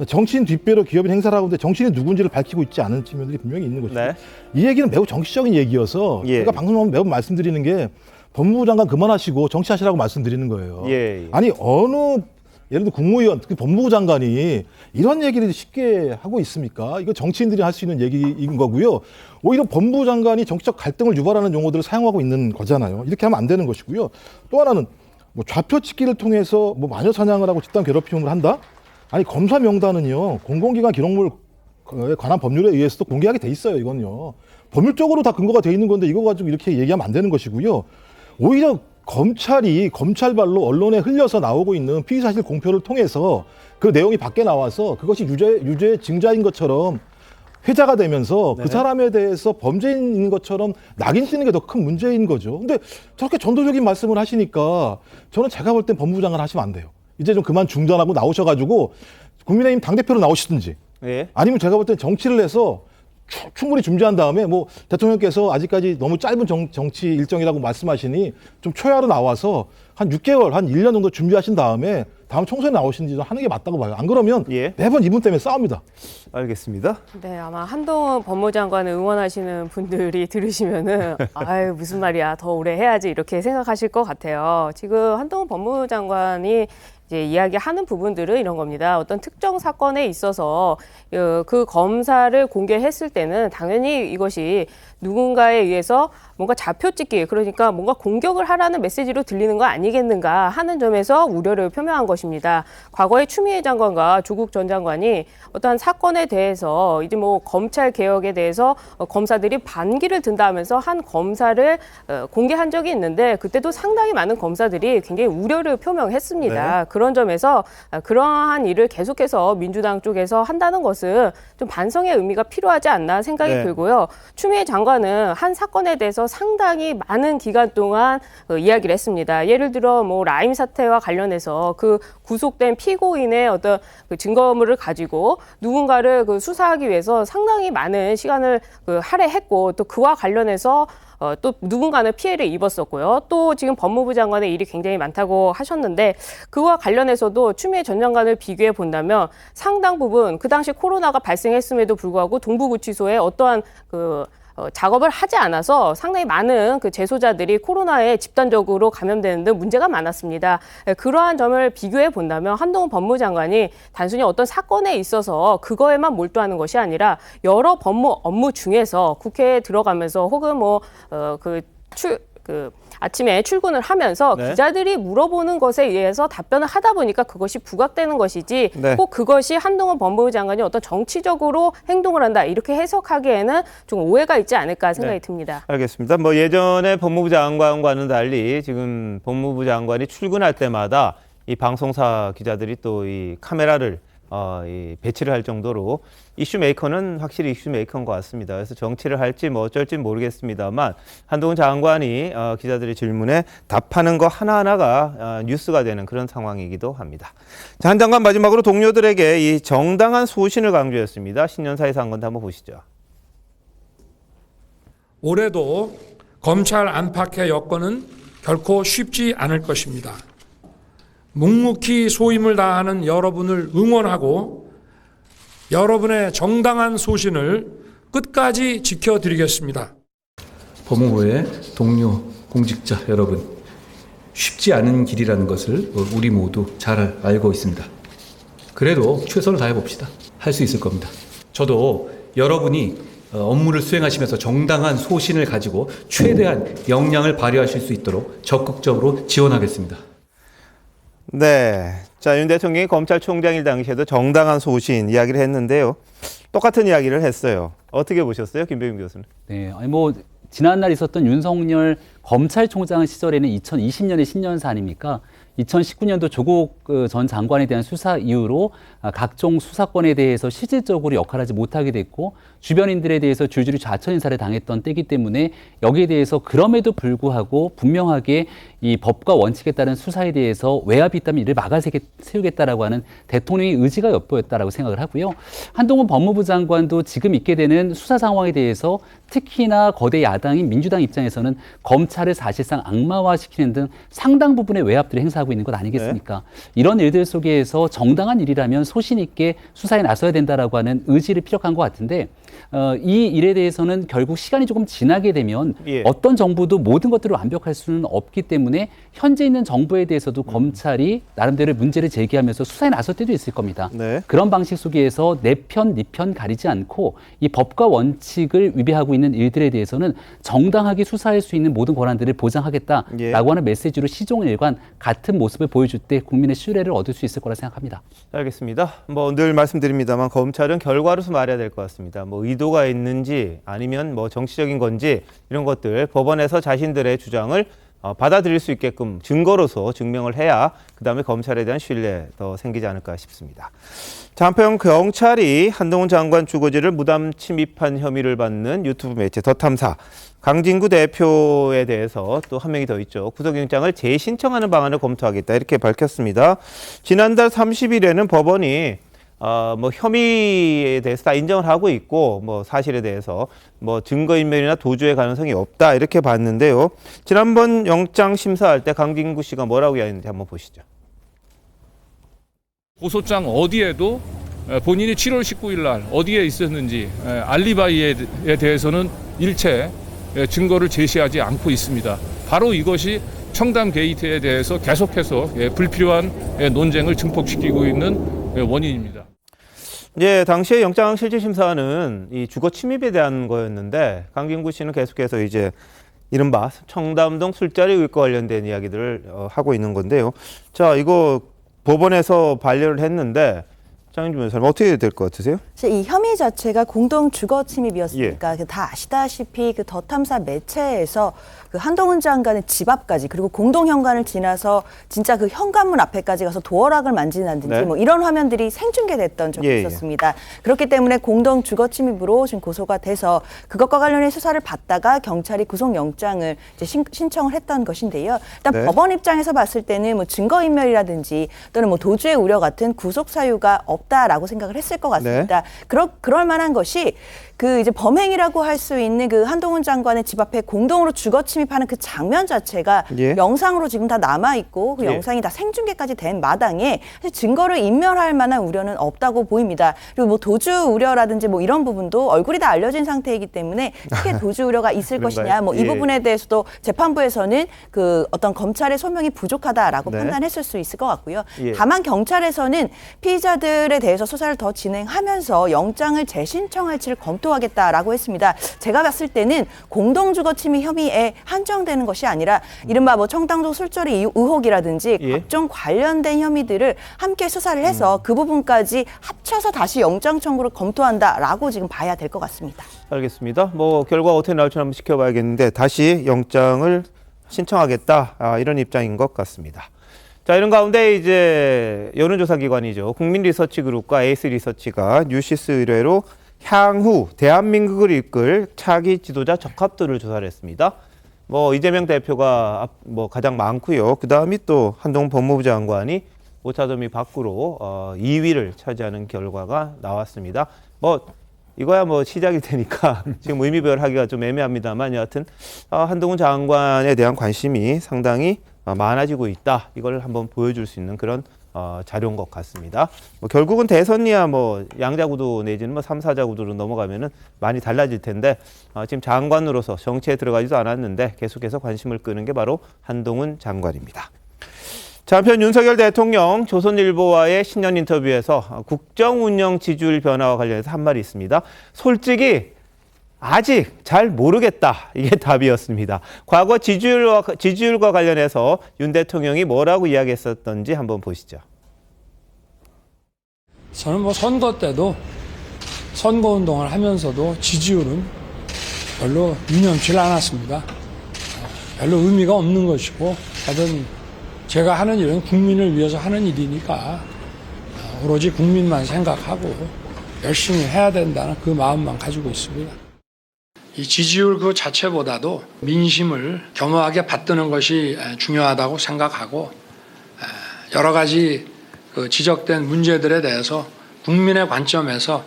정치인 뒷배로 기업인 행사를 하고 있는데 정치인이 누군지를 밝히고 있지 않은 측면들이 분명히 있는 것이죠. 네. 이 얘기는 매우 정치적인 얘기여서 예. 제가 방송하면 매우 말씀드리는 게 법무부 장관 그만하시고 정치하시라고 말씀드리는 거예요. 예. 아니 어느 예를 들어 국무위원, 특히 법무부 장관이 이런 얘기를 쉽게 하고 있습니까? 이거 정치인들이 할 수 있는 얘기인 거고요. 오히려 법무부 장관이 정치적 갈등을 유발하는 용어들을 사용하고 있는 거잖아요. 이렇게 하면 안 되는 것이고요. 또 하나는 뭐 좌표 찍기를 통해서 뭐 마녀 사냥을 하고 집단 괴롭힘을 한다? 아니 검사 명단은요 공공기관 기록물에 관한 법률에 의해서도 공개하게 돼 있어요. 이건요 법률적으로 다 근거가 돼 있는 건데 이거 가지고 이렇게 얘기하면 안 되는 것이고요. 오히려 검찰이 검찰발로 언론에 흘려서 나오고 있는 피의사실 공표를 통해서 그 내용이 밖에 나와서 그것이 유죄의 증자인 것처럼 회자가 되면서 그 사람에 대해서 범죄인인 것처럼 낙인 쓰는 게 더 큰 문제인 거죠. 근데 저렇게 전도적인 말씀을 하시니까 저는 제가 볼 땐 법무부 장관 하시면 안 돼요. 이제 좀 그만 중단하고 나오셔가지고 국민의힘 당대표로 나오시든지 예. 아니면 제가 볼 땐 정치를 해서 충분히 준비한 다음에 뭐 대통령께서 아직까지 너무 짧은 정치 일정이라고 말씀하시니 좀 초야로 나와서 한 6개월, 한 1년 정도 준비하신 다음에 다음 총선에 나오시는지 하는 게 맞다고 봐요. 안 그러면 예. 매번 이분 때문에 싸웁니다. 알겠습니다. 네, 아마 한동훈 법무장관을 응원하시는 분들이 들으시면은 아유 무슨 말이야 더 오래 해야지 이렇게 생각하실 것 같아요. 지금 한동훈 법무장관이 이제 이야기하는 부분들은 이런 겁니다. 어떤 특정 사건에 있어서 그 검사를 공개했을 때는 당연히 이것이 누군가에 의해서 뭔가 좌표찍기, 그러니까 뭔가 공격을 하라는 메시지로 들리는 거 아니겠는가 하는 점에서 우려를 표명한 것입니다. 과거에 추미애 장관과 조국 전 장관이 어떠한 사건에 대해서 이제 뭐 검찰 개혁에 대해서 검사들이 반기를 든다 하면서 한 검사를 공개한 적이 있는데 그때도 상당히 많은 검사들이 굉장히 우려를 표명했습니다. 네. 그런 점에서 그러한 일을 계속해서 민주당 쪽에서 한다는 것은 좀 반성의 의미가 필요하지 않나 생각이 네. 들고요. 추미애 장관은 한 사건에 대해서 상당히 많은 기간 동안 이야기를 했습니다. 예를 들어 뭐 라임 사태와 관련해서 그 구속된 피고인의 어떤 그 증거물을 가지고 누군가를 그 수사하기 위해서 상당히 많은 시간을 할애했고 또 그와 관련해서 또 누군가는 피해를 입었었고요. 또 지금 법무부 장관의 일이 굉장히 많다고 하셨는데 그와 관련해서도 추미애 전 장관을 비교해 본다면 상당 부분 그 당시 코로나가 발생했음에도 불구하고 동부구치소에 어떠한 작업을 하지 않아서 상당히 많은 그 재소자들이 코로나에 집단적으로 감염되는 등 문제가 많았습니다. 그러한 점을 비교해 본다면 한동훈 법무장관이 단순히 어떤 사건에 있어서 그거에만 몰두하는 것이 아니라 여러 법무 업무 중에서 국회에 들어가면서 혹은 그 아침에 출근을 하면서 네. 기자들이 물어보는 것에 의해서 답변을 하다 보니까 그것이 부각되는 것이지 네. 꼭 그것이 한동훈 법무부 장관이 어떤 정치적으로 행동을 한다 이렇게 해석하기에는 좀 오해가 있지 않을까 생각이 듭니다. 알겠습니다. 뭐 예전에 법무부 장관과는 달리 지금 법무부 장관이 출근할 때마다 이 방송사 기자들이 또 이 카메라를 이 배치를 할 정도로 이슈 메이커는 확실히 이슈 메이커인 것 같습니다. 그래서 정치를 할지 뭐 어쩔지 모르겠습니다만 한동훈 장관이 기자들의 질문에 답하는 거 하나하나가 뉴스가 되는 그런 상황이기도 합니다. 자, 한 장관 마지막으로 동료들에게 이 정당한 소신을 강조했습니다. 신년사에서 한 건데 한번 보시죠. 올해도 검찰 안팎의 여건은 결코 쉽지 않을 것입니다. 묵묵히 소임을 다하는 여러분을 응원하고 여러분의 정당한 소신을 끝까지 지켜드리겠습니다. 법무부의 동료 공직자 여러분, 쉽지 않은 길이라는 것을 우리 모두 잘 알고 있습니다. 그래도 최선을 다해봅시다. 할 수 있을 겁니다. 저도 여러분이 업무를 수행하시면서 정당한 소신을 가지고 최대한 역량을 발휘하실 수 있도록 적극적으로 지원하겠습니다. 네. 자, 윤 대통령이 검찰총장일 당시에도 정당한 소신 이야기를 했는데요. 똑같은 이야기를 했어요. 어떻게 보셨어요, 김병임 교수는? 네, 아니 뭐 지난날 있었던 윤석열 검찰총장 시절에는 2020년의 신년사 아닙니까? 2019년도 조국 전 장관에 대한 수사 이후로 각종 수사권에 대해서 실질적으로 역할하지 못하게 됐고 주변인들에 대해서 줄줄이 좌천 인사를 당했던 때이기 때문에 여기에 대해서 그럼에도 불구하고 분명하게 이 법과 원칙에 따른 수사에 대해서 외압이 있다면 이를 막아세우겠다라고 하는 대통령의 의지가 엿보였다라고 생각을 하고요. 한동훈 법무부 장관도 지금 있게 되는 수사 상황에 대해서 특히나 거대 야당인 민주당 입장에서는 검찰을 사실상 악마화시키는 등 상당 부분의 외압들을 행사하고 있는 것 아니겠습니까? 네. 이런 일들 속에서 정당한 일이라면 소신 있게 수사에 나서야 된다라고 하는 의지를 피력한 것 같은데 이 일에 대해서는 결국 시간이 조금 지나게 되면 어떤 정부도 모든 것들을 완벽할 수는 없기 때문에 현재 있는 정부에 대해서도 검찰이 나름대로 문제를 제기하면서 수사에 나설 때도 있을 겁니다. 네. 그런 방식 속에서 네 편 가리지 않고 이 법과 원칙을 위배하고 있는 일들에 대해서는 정당하게 수사할 수 있는 모든 권한들을 보장하겠다라고 하는 메시지로 시종일관 같은 모습을 보여줄 때 국민의 신뢰를 얻을 수 있을 거라 생각합니다. 알겠습니다. 뭐 늘 말씀드립니다만 검찰은 결과로서 말해야 될 것 같습니다. 뭐 의도가 있는지 아니면 뭐 정치적인 건지 이런 것들 법원에서 자신들의 주장을 받아들일 수 있게끔 증거로서 증명을 해야 그다음에 검찰에 대한 신뢰 더 생기지 않을까 싶습니다. 자, 한편 경찰이 한동훈 장관 주거지를 무단 침입한 혐의를 받는 유튜브 매체 더탐사 강진구 대표에 대해서 또 한 명이 더 있죠. 구속영장을 재신청하는 방안을 검토하겠다 이렇게 밝혔습니다. 지난달 30일에는 법원이 뭐 혐의에 대해서 다 인정을 하고 있고 뭐 사실에 대해서 뭐 증거인멸이나 도주의 가능성이 없다 이렇게 봤는데요. 지난번 영장 심사할 때 강진구 씨가 뭐라고 이야기했는지 한번 보시죠. 고소장 어디에도 본인이 7월 19일 날 어디에 있었는지 알리바이에 대해서는 일체 증거를 제시하지 않고 있습니다. 바로 이것이 청담 게이트에 대해서 계속해서 불필요한 논쟁을 증폭시키고 있는 원인입니다. 예, 당시에 영장 실질심사는 이 주거 침입에 대한 거였는데 강진구 씨는 계속해서 이제 이른바 청담동 술자리 의혹과 관련된 이야기들을 하고 있는 건데요. 자, 이거 법원에서 반려를 했는데 장윤주 변호사님 어떻게 될 것 같으세요? 이 혐의 자체가 공동 주거 침입이었으니까 다 아시다시피 그 더 탐사 매체에서 그 한동훈 장관의 집 앞까지 그리고 공동 현관을 지나서 진짜 그 현관문 앞에까지 가서 도어락을 만진다든지 뭐 이런 화면들이 생중계됐던 적이 있었습니다. 그렇기 때문에 공동 주거 침입으로 지금 고소가 돼서 그것과 관련해 수사를 받다가 경찰이 구속영장을 이제 신청을 했던 것인데요. 일단 법원 입장에서 봤을 때는 뭐 증거인멸이라든지 또는 뭐 도주의 우려 같은 구속 사유가 없다라고 생각을 했을 것 같습니다. 그럴 만한 것이 그 이제 범행이라고 할 수 있는 그 한동훈 장관의 집 앞에 공동으로 주거 침입하는 그 장면 자체가 영상으로 지금 다 남아 있고 그 영상이 다 생중계까지 된 마당에 사실 증거를 인멸할 만한 우려는 없다고 보입니다. 그리고 뭐 도주 우려라든지 뭐 이런 부분도 얼굴이 다 알려진 상태이기 때문에 크게 도주 우려가 있을 것이냐 뭐 이 부분에 대해서도 재판부에서는 그 어떤 검찰의 소명이 부족하다라고 판단했을 수 있을 것 같고요. 다만 경찰에서는 피의자들의 혐의들에 대해서 수사를 더 진행하면서 영장을 재신청할지를 검토하겠다라고 했습니다. 제가 봤을 때는 공동주거침해 혐의에 한정되는 것이 아니라 이른바 뭐 청당조 술조리 의혹이라든지 각종 관련된 혐의들을 함께 수사를 해서 그 부분까지 합쳐서 다시 영장 청구를 검토한다라고 지금 봐야 될 것 같습니다. 알겠습니다. 뭐 결과가 어떻게 나올지 한번 지켜봐야겠는데 다시 영장을 신청하겠다 이런 입장인 것 같습니다. 자, 이런 가운데 이제 여론조사 기관이죠. 국민리서치그룹과 에이스리서치가 뉴시스 의뢰로 향후 대한민국을 이끌 차기 지도자 적합도를 조사를 했습니다. 뭐 이재명 대표가 뭐 가장 많고요. 그 다음이 또 한동훈 법무부 장관이 오차범위 밖으로 2위를 차지하는 결과가 나왔습니다. 뭐 이거야 뭐 시작이 되니까 지금 의미별하기가 좀 애매합니다만 여하튼 한동훈 장관에 대한 관심이 상당히 많아지고 있다. 이걸 한번 보여줄 수 있는 그런 자료인 것 같습니다. 뭐 결국은 대선이야 뭐 양자구도 내지는 뭐 3, 4자구도로 넘어가면은 많이 달라질 텐데 지금 장관으로서 정치에 들어가지도 않았는데 계속해서 관심을 끄는 게 바로 한동훈 장관입니다. 자, 한편 윤석열 대통령 조선일보와의 신년 인터뷰에서 국정운영 지지율 변화와 관련해서 한 말이 있습니다. 솔직히 아직 잘 모르겠다. 이게 답이었습니다. 과거 지지율과 관련해서 윤 대통령이 뭐라고 이야기했었던지 한번 보시죠. 저는 뭐 선거 때도 선거운동을 하면서도 지지율은 별로 유념치 않았습니다. 별로 의미가 없는 것이고 하여튼 제가 하는 일은 국민을 위해서 하는 일이니까 오로지 국민만 생각하고 열심히 해야 된다는 그 마음만 가지고 있습니다. 이 지지율 그 자체보다도 민심을 겸허하게 받드는 것이 중요하다고 생각하고 여러 가지 그 지적된 문제들에 대해서 국민의 관점에서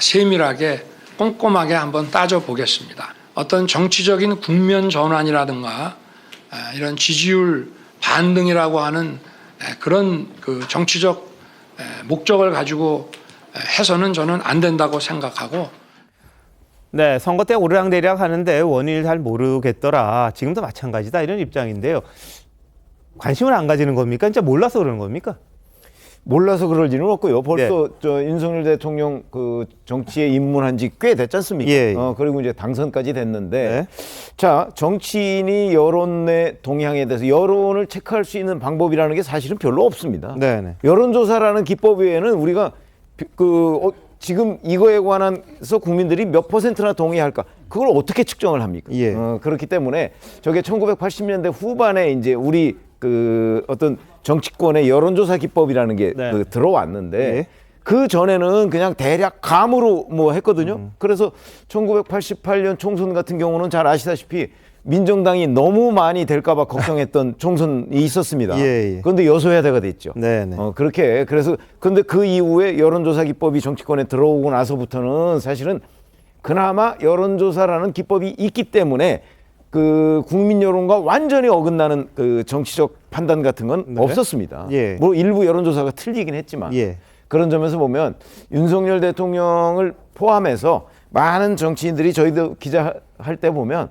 세밀하게 꼼꼼하게 한번 따져보겠습니다. 어떤 정치적인 국면 전환이라든가 이런 지지율 반등이라고 하는 그런 그 정치적 목적을 가지고 해서는 저는 안 된다고 생각하고 네, 선거 때 오르락내리락 하는데 원인을 잘 모르겠더라. 지금도 마찬가지다 이런 입장인데요. 관심을 안 가지는 겁니까? 진짜 몰라서 그러는 겁니까? 몰라서 그럴 일은 없고요. 벌써 저 윤석열 대통령 그 정치에 입문한 지 꽤 됐지 않습니까? 그리고 이제 당선까지 됐는데 자, 정치인이 여론의 동향에 대해서 여론을 체크할 수 있는 방법이라는 게 사실은 별로 없습니다. 여론조사라는 기법 외에는 우리가 지금 이거에 관해서 국민들이 몇 %나 동의할까? 그걸 어떻게 측정을 합니까? 그렇기 때문에 저게 1980년대 후반에 이제 우리 그 어떤 정치권의 여론조사 기법이라는 게 들어왔는데 그 전에는 그냥 대략 감으로 뭐 했거든요. 그래서 1988년 총선 같은 경우는 잘 아시다시피 민정당이 너무 많이 될까봐 걱정했던 총선이 있었습니다. 그런데 여소야대가 됐죠. 그렇게 그래서 근데 그 이후에 여론조사 기법이 정치권에 들어오고 나서부터는 사실은 그나마 여론조사라는 기법이 있기 때문에 그 국민 여론과 완전히 어긋나는 그 정치적 판단 같은 건 없었습니다. 뭐 일부 여론조사가 틀리긴 했지만 그런 점에서 보면 윤석열 대통령을 포함해서 많은 정치인들이 저희도 기자할 때 보면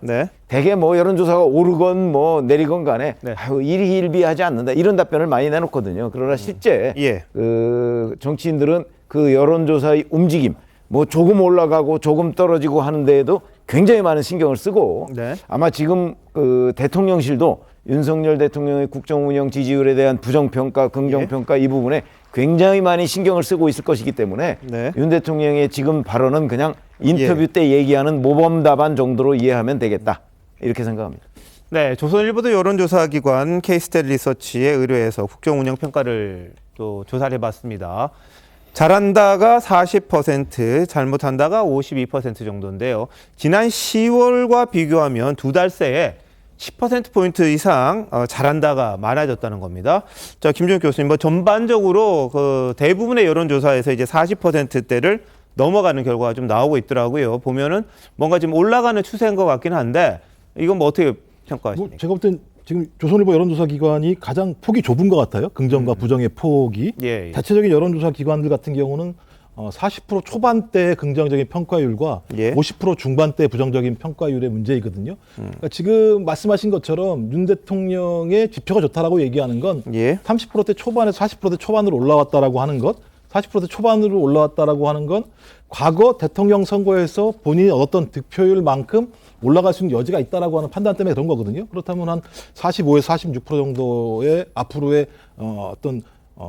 대개 뭐 여론조사가 오르건 뭐 내리건 간에 아유, 일희일비하지 않는다 이런 답변을 많이 내놓거든요. 그러나 실제 그 정치인들은 그 여론조사의 움직임 뭐 조금 올라가고 조금 떨어지고 하는 데에도 굉장히 많은 신경을 쓰고 아마 지금 그 대통령실도 윤석열 대통령의 국정운영 지지율에 대한 부정평가, 긍정평가 이 부분에 굉장히 많이 신경을 쓰고 있을 것이기 때문에 윤 대통령의 지금 발언은 그냥 인터뷰 때 얘기하는 모범 답안 정도로 이해하면 되겠다 이렇게 생각합니다. 네, 조선일보도 여론조사 기관 K스탯 리서치에 의뢰해서 국정운영 평가를 또 조사를 해봤습니다. 잘한다가 40%, 잘못한다가 52% 정도인데요. 지난 10월과 비교하면 두 달 새에 10%포인트 이상 잘한다가 많아졌다는 겁니다. 자, 김종욱 교수님, 뭐 전반적으로 그 대부분의 여론조사에서 이제 40%대를 넘어가는 결과가 좀 나오고 있더라고요. 보면은 뭔가 지금 올라가는 추세인 것 같긴 한데 이건 뭐 어떻게 평가하십니까? 뭐 제가 볼 땐 지금 조선일보 여론조사 기관이 가장 폭이 좁은 것 같아요. 긍정과 부정의 폭이. 대체적인 여론조사 기관들 같은 경우는 40% 초반대 긍정적인 평가율과 50% 중반대 부정적인 평가율의 문제이거든요. 그러니까 지금 말씀하신 것처럼 윤 대통령의 지표가 좋다라고 얘기하는 건 30%대 초반에서 40%대 초반으로 올라왔다라고 하는 것 40% 초반으로 올라왔다라고 하는 건 과거 대통령 선거에서 본인이 얻었던 득표율만큼 올라갈 수 있는 여지가 있다라고 하는 판단 때문에 그런 거거든요. 그렇다면 한 45에서 46% 정도의 앞으로의 어떤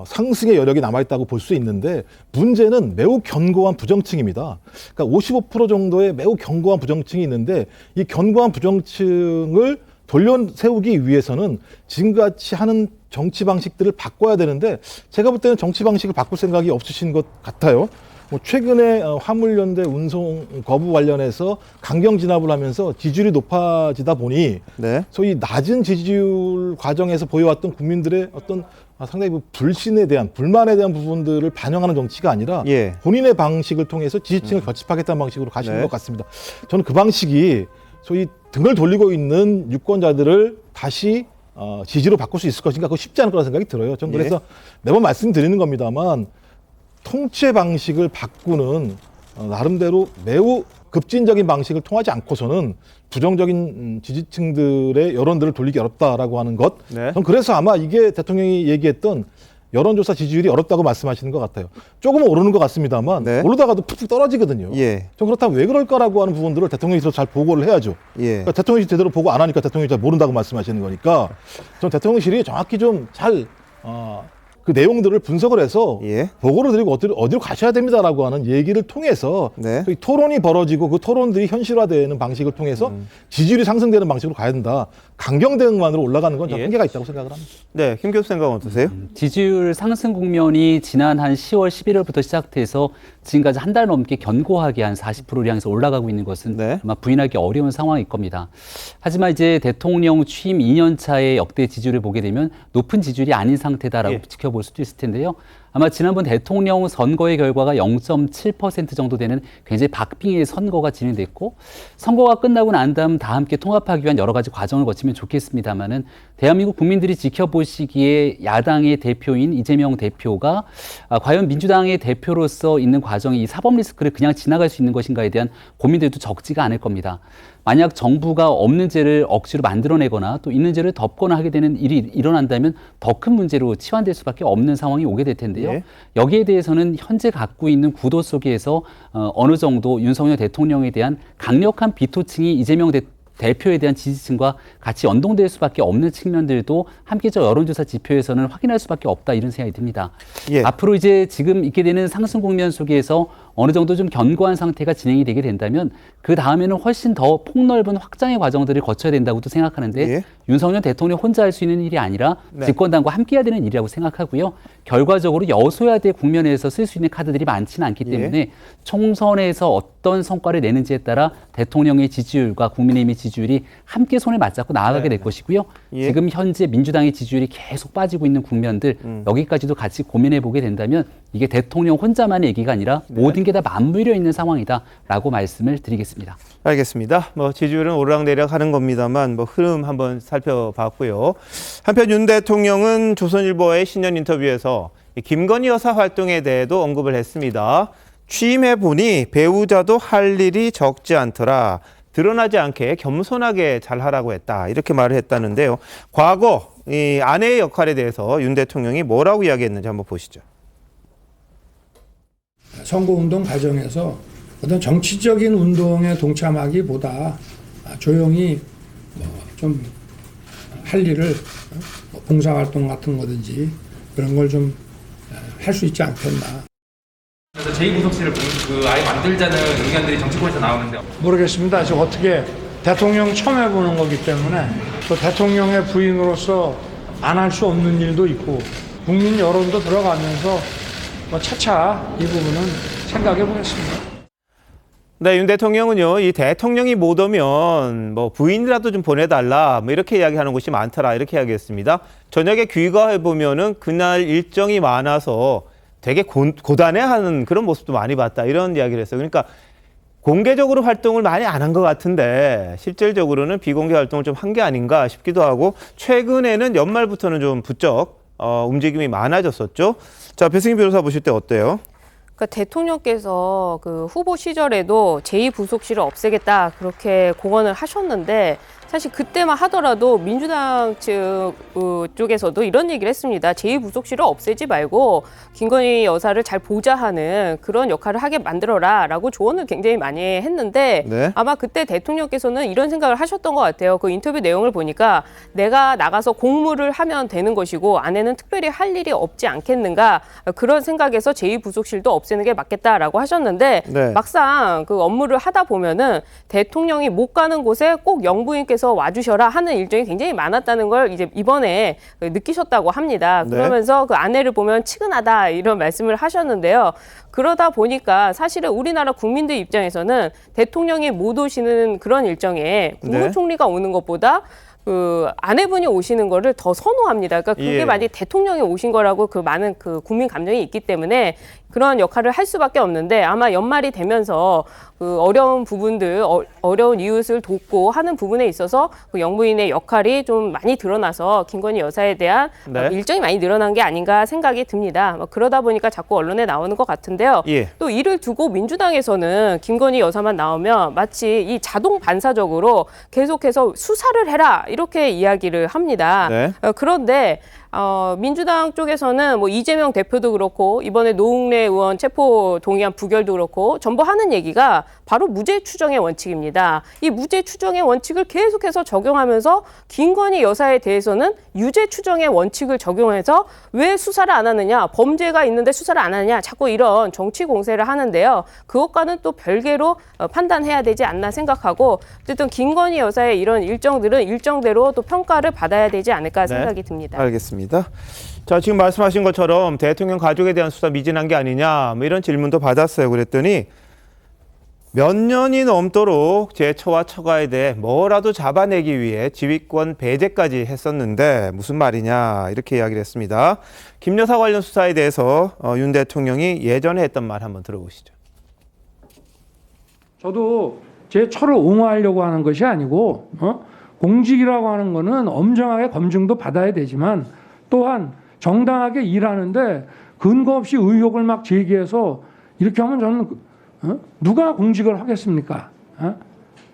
상승의 여력이 남아있다고 볼 수 있는데 문제는 매우 견고한 부정층입니다. 그러니까 55% 정도의 매우 견고한 부정층이 있는데 이 견고한 부정층을 돌려세우기 위해서는 지금같이 하는 정치 방식들을 바꿔야 되는데 제가 볼 때는 정치 방식을 바꿀 생각이 없으신 것 같아요. 뭐 최근에 화물연대 운송 거부 관련해서 강경 진압을 하면서 지지율이 높아지다 보니 소위 낮은 지지율 과정에서 보여왔던 국민들의 어떤 상당히 불신에 대한 불만에 대한 부분들을 반영하는 정치가 아니라 본인의 방식을 통해서 지지층을 결집하겠다는 방식으로 가시는 것 같습니다. 저는 그 방식이 소위 등을 돌리고 있는 유권자들을 다시 지지로 바꿀 수 있을 것인가 그거 쉽지 않을 거라는 생각이 들어요. 저는 그래서 매번 말씀드리는 겁니다만 통치 방식을 바꾸는 나름대로 매우 급진적인 방식을 통하지 않고서는 부정적인 지지층들의 여론들을 돌리기 어렵다라고 하는 것. 저는 그래서 아마 이게 대통령이 얘기했던 여론조사 지지율이 어렵다고 말씀하시는 것 같아요. 조금은 오르는 것 같습니다만 오르다가도 푹푹 떨어지거든요. 전 그렇다면 왜 그럴까라고 하는 부분들을 대통령이 잘 보고를 해야죠. 그러니까 대통령이 제대로 보고 안 하니까 대통령이 잘 모른다고 말씀하시는 거니까 전 대통령실이 정확히 좀 잘 그 내용들을 분석을 해서 보고를 드리고 어디로 가셔야 됩니다라고 하는 얘기를 통해서 토론이 벌어지고 그 토론들이 현실화되는 방식을 통해서 지지율이 상승되는 방식으로 가야 된다. 강경 대응만으로 올라가는 건 한계가 있다고 생각을 합니다. 네, 김 교수 생각은 어떠세요? 지지율 상승 국면이 지난 한 10월, 11월부터 시작돼서 지금까지 한 달 넘게 견고하게 한 40%를 향해서 올라가고 있는 것은 아마 부인하기 어려운 상황일 겁니다. 하지만 이제 대통령 취임 2년 차의 역대 지지율을 보게 되면 높은 지지율이 아닌 상태다라고 지켜볼 수도 있을 텐데요. 아마 지난번 대통령 선거의 결과가 0.7% 정도 되는 굉장히 박빙의 선거가 진행됐고 선거가 끝나고 난 다음 다 함께 통합하기 위한 여러 가지 과정을 거치면 좋겠습니다만은 대한민국 국민들이 지켜보시기에 야당의 대표인 이재명 대표가 과연 민주당의 대표로서 있는 과정이 이 사법 리스크를 그냥 지나갈 수 있는 것인가에 대한 고민들도 적지가 않을 겁니다. 만약 정부가 없는 죄를 억지로 만들어내거나 또 있는 죄를 덮거나 하게 되는 일이 일어난다면 더 큰 문제로 치환될 수밖에 없는 상황이 오게 될 텐데요. 여기에 대해서는 현재 갖고 있는 구도 속에서 어느 정도 윤석열 대통령에 대한 강력한 비토층이 이재명 대표에 대한 지지층과 같이 연동될 수밖에 없는 측면들도 함께적 여론조사 지표에서는 확인할 수밖에 없다 이런 생각이 듭니다. 앞으로 이제 지금 있게 되는 상승 국면 속에서 어느 정도 좀 견고한 상태가 진행이 되게 된다면 그 다음에는 훨씬 더 폭넓은 확장의 과정들을 거쳐야 된다고도 생각하는데 윤석열 대통령 혼자 할 수 있는 일이 아니라 집권당과 함께 해야 되는 일이라고 생각하고요. 결과적으로 여소야대 국면에서 쓸 수 있는 카드들이 많지는 않기 때문에 총선에서 어떤 성과를 내는지에 따라 대통령의 지지율과 국민의힘의 지지율이 함께 손을 맞잡고 나아가게 될 것이고요. 지금 현재 민주당의 지지율이 계속 빠지고 있는 국면들 여기까지도 같이 고민해 보게 된다면 이게 대통령 혼자만의 얘기가 아니라 모든 게 다 맞물려 있는 상황이다라고 말씀을 드리겠습니다. 알겠습니다. 뭐 지지율은 오르락내리락 하는 겁니다만 뭐 흐름 한번 살펴봤고요. 한편 윤 대통령은 조선일보와의 신년 인터뷰에서 김건희 여사 활동에 대해도 언급을 했습니다. 취임해 보니 배우자도 할 일이 적지 않더라. 드러나지 않게 겸손하게 잘하라고 했다. 이렇게 말을 했다는데요. 과거 이 아내의 역할에 대해서 윤 대통령이 뭐라고 이야기했는지 한번 보시죠. 선거운동 과정에서 어떤 정치적인 운동에 동참하기보다 조용히 좀 할 일을 봉사활동 같은 거든지 그런 걸 좀 할 수 있지 않겠나. 그래서 제2부속실을 아예 만들자는 의견들이 정치권에서 나오는데 모르겠습니다. 지금 어떻게 대통령 처음 해보는 거기 때문에 또 대통령의 부인으로서 안 할 수 없는 일도 있고 국민 여론도 들어가면서 차차 이 부분은 생각해 보겠습니다. 네, 윤 대통령은요, 이 대통령이 못 오면 뭐 부인이라도 좀 보내달라, 뭐 이렇게 이야기하는 곳이 많더라, 이렇게 이야기했습니다. 저녁에 귀가해 보면은 그날 일정이 많아서 되게 고단해하는 그런 모습도 많이 봤다, 이런 이야기를 했어요. 그러니까 공개적으로 활동을 많이 안 한 것 같은데 실질적으로는 비공개 활동을 좀 한 게 아닌가 싶기도 하고 최근에는 연말부터는 좀 부쩍 움직임이 많아졌었죠. 자, 배승희 변호사 보실 때 어때요? 그러니까 대통령께서 그 후보 시절에도 제2부속실을 없애겠다 그렇게 공언을 하셨는데 사실 그때만 하더라도 민주당 쪽에서도 이런 얘기를 했습니다. 제2부속실을 없애지 말고 김건희 여사를 잘 보좌하는 그런 역할을 하게 만들어라라고 조언을 굉장히 많이 했는데 네. 아마 그때 대통령께서는 이런 생각을 하셨던 것 같아요. 그 인터뷰 내용을 보니까 내가 나가서 공무를 하면 되는 것이고 아내는 특별히 할 일이 없지 않겠는가 그런 생각에서 제2부속실도 없애는 게 맞겠다라고 하셨는데 네. 막상 그 업무를 하다 보면은 대통령이 못 가는 곳에 꼭 영부인께서 와주셔라 하는 일정이 굉장히 많았다는 걸 이제 이번에 느끼셨다고 합니다. 네. 그러면서 그 아내를 보면 치근하다 이런 말씀을 하셨는데요. 그러다 보니까 사실은 우리나라 국민들 입장에서는 대통령이 못 오시는 그런 일정에 국무총리가 오는 것보다 그 아내분이 오시는 거를 더 선호합니다. 그러니까 그게 예. 만약에 대통령이 오신 거라고 그 많은 그 국민 감정이 있기 때문에 그런 역할을 할 수밖에 없는데 아마 연말이 되면서 그 어려운 부분들, 어려운 이웃을 돕고 하는 부분에 있어서 그 영부인의 역할이 좀 많이 드러나서 김건희 여사에 대한 네. 일정이 많이 늘어난 게 아닌가 생각이 듭니다. 그러다 보니까 자꾸 언론에 나오는 것 같은데요. 예. 또 이를 두고 민주당에서는 김건희 여사만 나오면 마치 이 자동 반사적으로 계속해서 수사를 해라 이렇게 이야기를 합니다. 네. 그런데 민주당 쪽에서는 뭐 이재명 대표도 그렇고 이번에 노웅래 의원 체포 동의안 부결도 그렇고 전부 하는 얘기가 바로 무죄 추정의 원칙입니다. 이 무죄 추정의 원칙을 계속해서 적용하면서 김건희 여사에 대해서는 유죄 추정의 원칙을 적용해서 왜 수사를 안 하느냐, 범죄가 있는데 수사를 안 하느냐, 자꾸 이런 정치 공세를 하는데요. 그것과는 또 별개로 판단해야 되지 않나 생각하고 어쨌든 김건희 여사의 이런 일정들은 일정대로 또 평가를 받아야 되지 않을까 생각이 듭니다. 알겠습니다. 자, 지금 말씀하신 것처럼 대통령 가족에 대한 수사 미진한 게 아니냐 뭐 이런 질문도 받았어요. 그랬더니 몇 년이 넘도록 제 처와 처가에 대해 뭐라도 잡아내기 위해 지휘권 배제까지 했었는데 무슨 말이냐 이렇게 이야기를 했습니다. 김 여사 관련 수사에 대해서 윤 대통령이 예전에 했던 말 한번 들어보시죠. 저도 제 처를 옹호하려고 하는 것이 아니고 공직이라고 하는 거는 엄정하게 검증도 받아야 되지만 또한 정당하게 일하는데 근거 없이 의혹을 막 제기해서 이렇게 하면 저는 누가 공직을 하겠습니까?